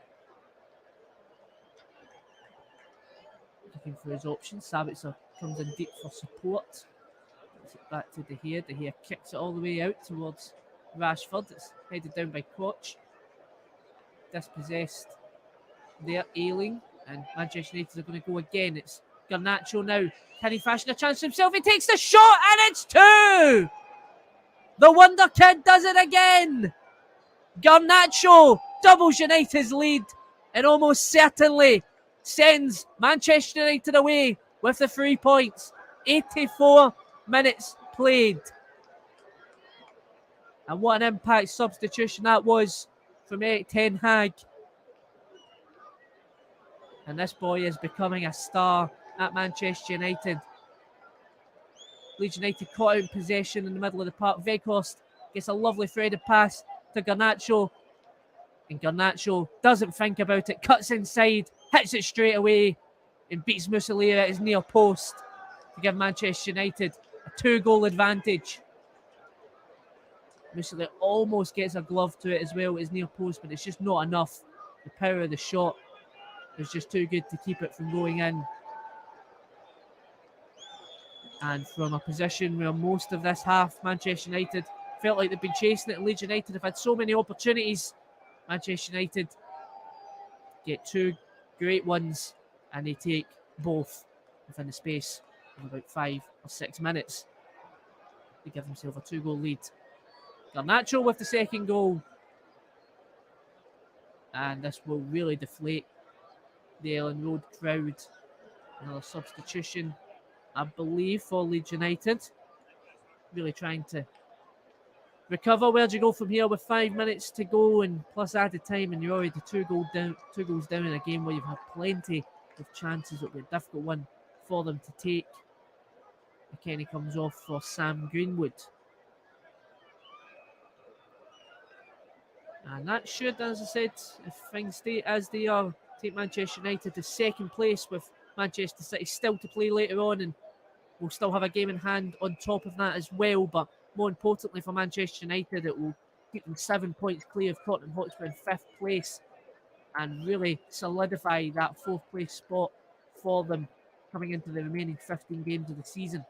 Looking for his options. Sabitzer comes in deep for support. Gets it back to De Gea. De Gea kicks it all the way out towards Rashford. It's headed down by Koch. Dispossessed there, Ayling. And Manchester United are going to go again. It's Garnacho now. Can he fashion a chance for himself? He takes the shot and it's 2! The Wonder Kid does it again! Garnacho doubles United's lead and almost certainly sends Manchester United away with the 3 points. 84 minutes played. And what an impact substitution that was from Erik Ten Hag. And this boy is becoming a star at Manchester United. Leeds United caught out in possession in the middle of the park. Weghorst gets a lovely threaded pass to Garnacho. And Garnacho doesn't think about it, cuts inside, hits it straight away, and beats Muslera at his near post to give Manchester United a 2-goal advantage. Muslera almost gets a glove to it as well at his near post, but it's just not enough. The power of the shot was just too good to keep it from going in. And from a position where most of this half, Manchester United felt like they've been chasing it, and Leeds United have had so many opportunities. Manchester United get 2 great ones, and they take both within the space of about 5 or 6 minutes. They give themselves a 2-goal lead. Garnacho with the second goal. And this will really deflate the Ellen Road crowd. Another substitution, I believe, for Leeds United. Really trying to recover. Where do you go from here with 5 minutes to go and plus added time, and you're already 2 goals down in a game where you've had plenty of chances? It'll be a difficult one for them to take. McKennie comes off for Sam Greenwood. And that should, as I said, if things stay as they are, take Manchester United to second place, with Manchester City still to play later on, and we'll still have a game in hand on top of that as well. But more importantly for Manchester United, it will keep them 7 points clear of Tottenham Hotspur in 5th place and really solidify that 4th place spot for them coming into the remaining 15 games of the season.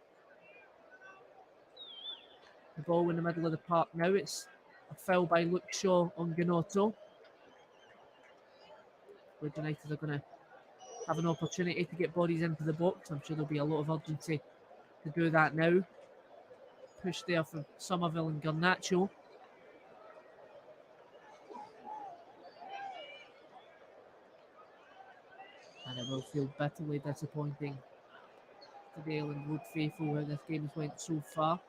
The ball in the middle of the park now. It's a foul by Luke Shaw on Gnotto. Leeds United are going to have an opportunity to get bodies into the box. I'm sure there'll be a lot of urgency to do that now. Push there from Somerville and Garnacho. And it will feel bitterly disappointing to the Ellen Road faithful how this game has went so far.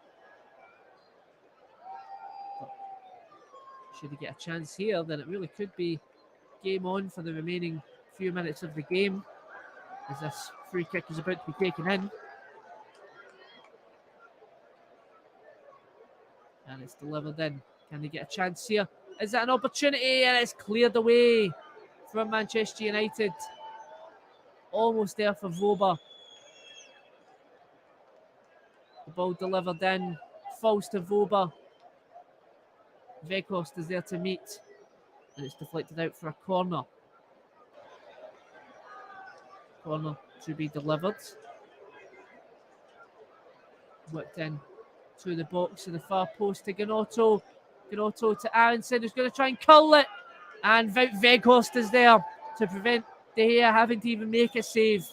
But should he get a chance here, then it really could be game on for the remaining few minutes of the game, as this free kick is about to be taken in. And it's delivered in. Can they get a chance here? Is that an opportunity? And it's cleared away from Manchester United. Almost there for Voba. The ball delivered in. Falls to Voba. Weghorst is there to meet. And it's deflected out for a corner. Corner to be delivered. Worked in to the box to the far post to Gnotto. Gnotto to Aronson, who's going to try and curl it. And Weghorst is there to prevent De Gea having to even make a save.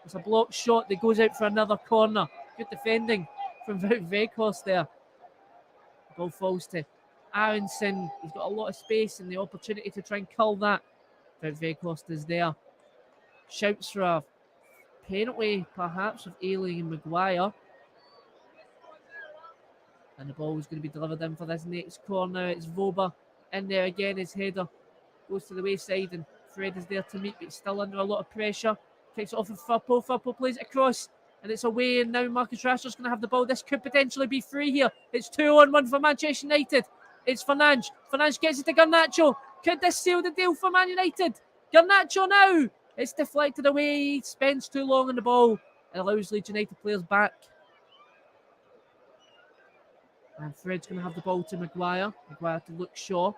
It's a blocked shot that goes out for another corner. Good defending from Weghorst there. The ball falls to Aronson. He's got a lot of space and the opportunity to try and curl that. Weghorst is there. Shouts for a penalty, perhaps, of Ayling and Maguire. And the ball is going to be delivered in for this next corner. It's Voba in there again. His header goes to the wayside and Fred is there to meet, but he's still under a lot of pressure. Kicks it off of Firpo. Firpo plays it across and it's away, and now Marcus Rashford's going to have the ball. This could potentially be free here. It's 2-on-1 for Manchester United. It's Fernandes. Fernandes gets it to Garnacho. Could this seal the deal for Man United? Garnacho now. It's deflected away. He spends too long on the ball. It allows Leeds United players back. And Fred's going to have the ball to Maguire. Maguire to Luke Shaw.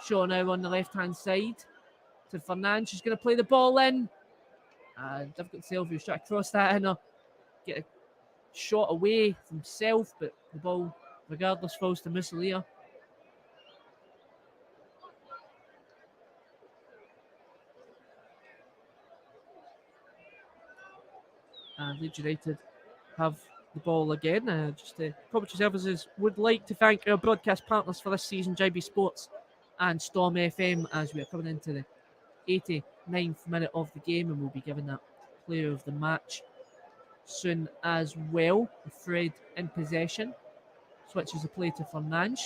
Shaw now on the left-hand side to Fernandes. He's going to play the ball in. And difficult to tell if he was trying to cross that in or get a shot away from himself, but the ball, regardless, falls to Mussolini. And Leeds United have the ball again. Commentary Services would like to thank our broadcast partners for this season, JB Sports and Storm FM, as we are coming into the 89th minute of the game, and we'll be giving that player of the match soon as well. Fred in possession. Switches the play to Fernandes.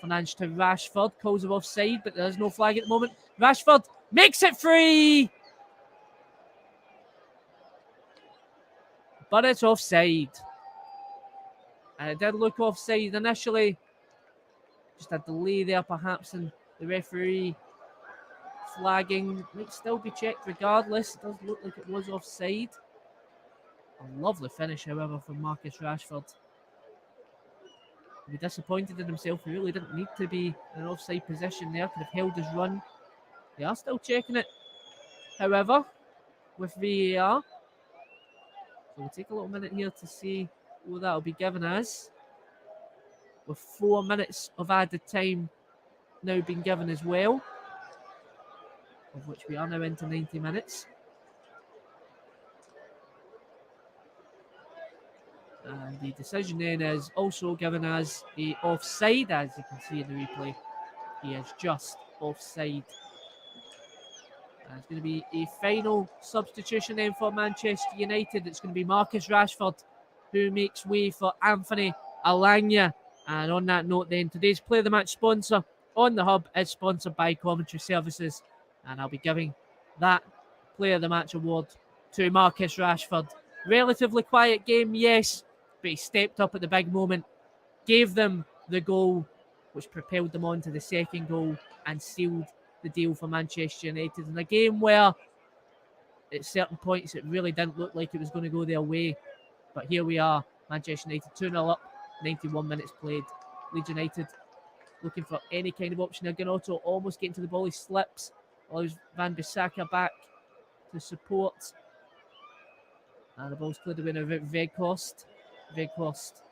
Fernandes to Rashford. Calls him offside, but there's no flag at the moment. Rashford makes it free! But it's offside. And it did look offside initially. Just a delay there perhaps in the referee flagging. Might still be checked regardless. It does look like it was offside. A lovely finish, however, from Marcus Rashford. He'd be disappointed in himself. He really didn't need to be in an offside position there. Could have held his run. They are still checking it, however, with VAR. So we'll take a little minute here to see what that'll be given as. With 4 minutes of added time now being given as well, of which we are now into 90 minutes. And the decision then is also given as a offside, as you can see in the replay. He is just offside. And it's going to be a final substitution then for Manchester United. It's going to be Marcus Rashford who makes way for Anthony Alanya. And on that note then, today's Play of the Match sponsor on the Hub is sponsored by Commentary Services. And I'll be giving that Player of the Match award to Marcus Rashford. Relatively quiet game, yes, but he stepped up at the big moment, gave them the goal, which propelled them on to the second goal and sealed the deal for Manchester United in a game where at certain points it really didn't look like it was going to go their way. But here we are, Manchester United 2-0 up, 91 minutes played. Leeds United looking for any kind of option. Gnonto almost getting to the ball, he slips, allows Van Bissaka back to support. And the ball's cleared away now about Weghorst. Weghorst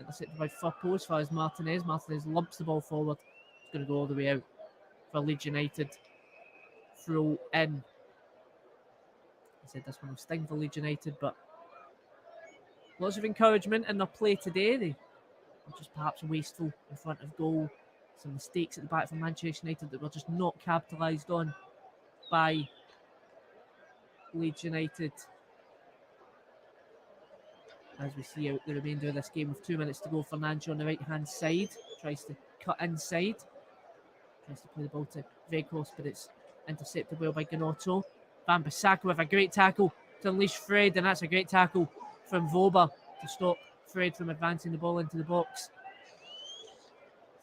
intercepted by Firpo as far as Martinez. Martinez lumps the ball forward. It's going to go all the way out for Leeds United. Throw in. I said this one will sting for Leeds United, but lots of encouragement in their play today. They were just perhaps wasteful in front of goal. Some mistakes at the back for Manchester United that were just not capitalised on by Leeds United. As we see out the remainder of this game with 2 minutes to go, Fernandes on the right-hand side. Tries to cut inside. Tries to play the ball to Weghorst, but it's intercepted well by Gnonto. Van Bissaka with a great tackle to unleash Fred, and that's a great tackle from Voba to stop Fred from advancing the ball into the box.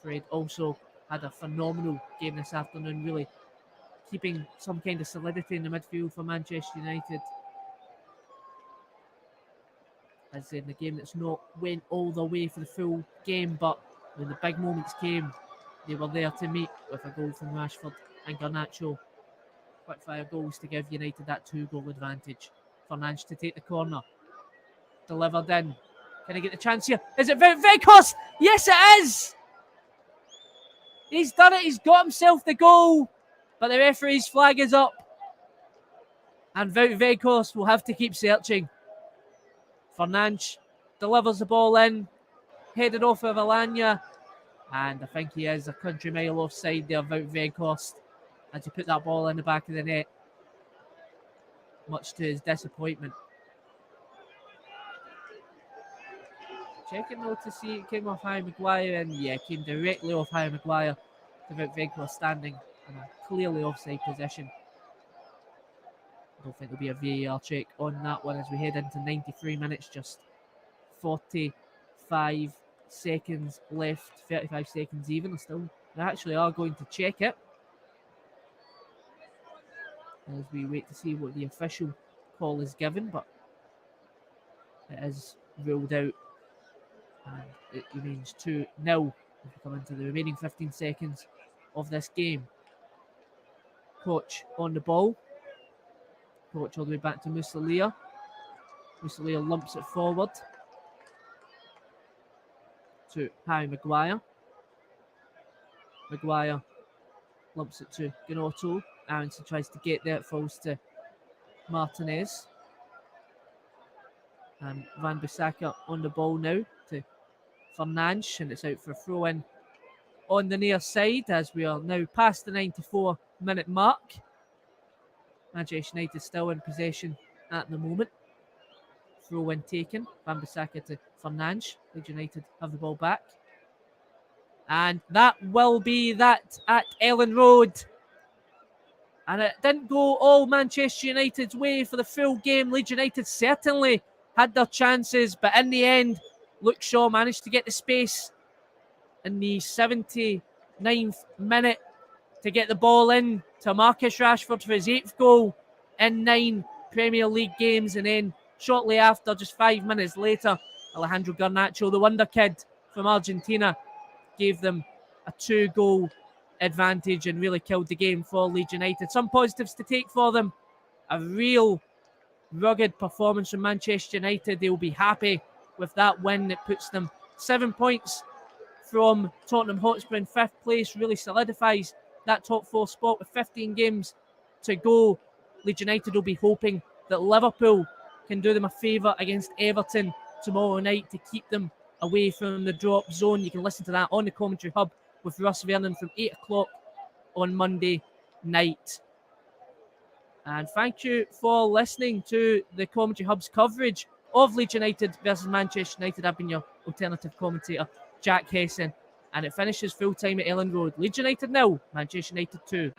Fred also had a phenomenal game this afternoon, really keeping some kind of solidity in the midfield for Manchester United. As in the game that's not went all the way for the full game, but when the big moments came, they were there to meet with a goal from Rashford and Garnacho. Quick fire goals to give United that 2-goal advantage. Fernandes to take the corner. Delivered in. Can he get the chance here? Is it Weghorst? Yes, it is! He's done it. He's got himself the goal. But the referee's flag is up. And Weghorst will have to keep searching. Fernandes delivers the ball in. Headed off of Alanya. And I think he is a country mile offside there, Weghorst, as he put that ball in the back of the net. Much to his disappointment. Checking though to see it came off Harry Maguire, and yeah, it came directly off Harry Maguire without Weghorst standing in a clearly offside position. I don't think there'll be a VAR check on that one as we head into 93 minutes, just 45 seconds left, 35 seconds even. They actually are going to check it. as we wait to see what the official call is given, but it is ruled out and it remains 2-0 as we come into the remaining 15 seconds of this game. Koch on the ball. Koch all the way back to Musalia. Musalia lumps it forward to Harry Maguire. Maguire lumps it to Gnotto. Aronson tries to get there, it falls to Martinez. And Van Bissaka on the ball now to Fernandes, and it's out for a throw-in on the near side as we are now past the 94-minute mark. Manchester United still in possession at the moment. Throw-in taken. Van Bissaka to Fernandes. Leeds United have the ball back. And that will be that at Ellen Road. And it didn't go all Manchester United's way for the full game. Leeds United certainly had their chances, but in the end, Luke Shaw managed to get the space in the 79th minute to get the ball in to Marcus Rashford for his 8th goal in 9 Premier League games. And then shortly after, just 5 minutes later, Alejandro Garnacho, the wonder kid from Argentina, gave them a 2-goal advantage and really killed the game for Leeds United. Some positives to take for them. A real rugged performance from Manchester United. They will be happy with that win. It puts them 7 points from Tottenham Hotspur in 5th place, really solidifies that top 4 spot with 15 games to go. Leeds United will be hoping that Liverpool can do them a favour against Everton tomorrow night to keep them away from the drop zone. You can listen to that on the Commentary Hub with Russ Vernon from 8 o'clock on Monday night. And thank you for listening to the Commentary Hub's coverage of Leeds United versus Manchester United. I've been your alternative commentator, Jack Hesson, and it finishes full time at Ellen Road. Leeds United 0, Manchester United 2.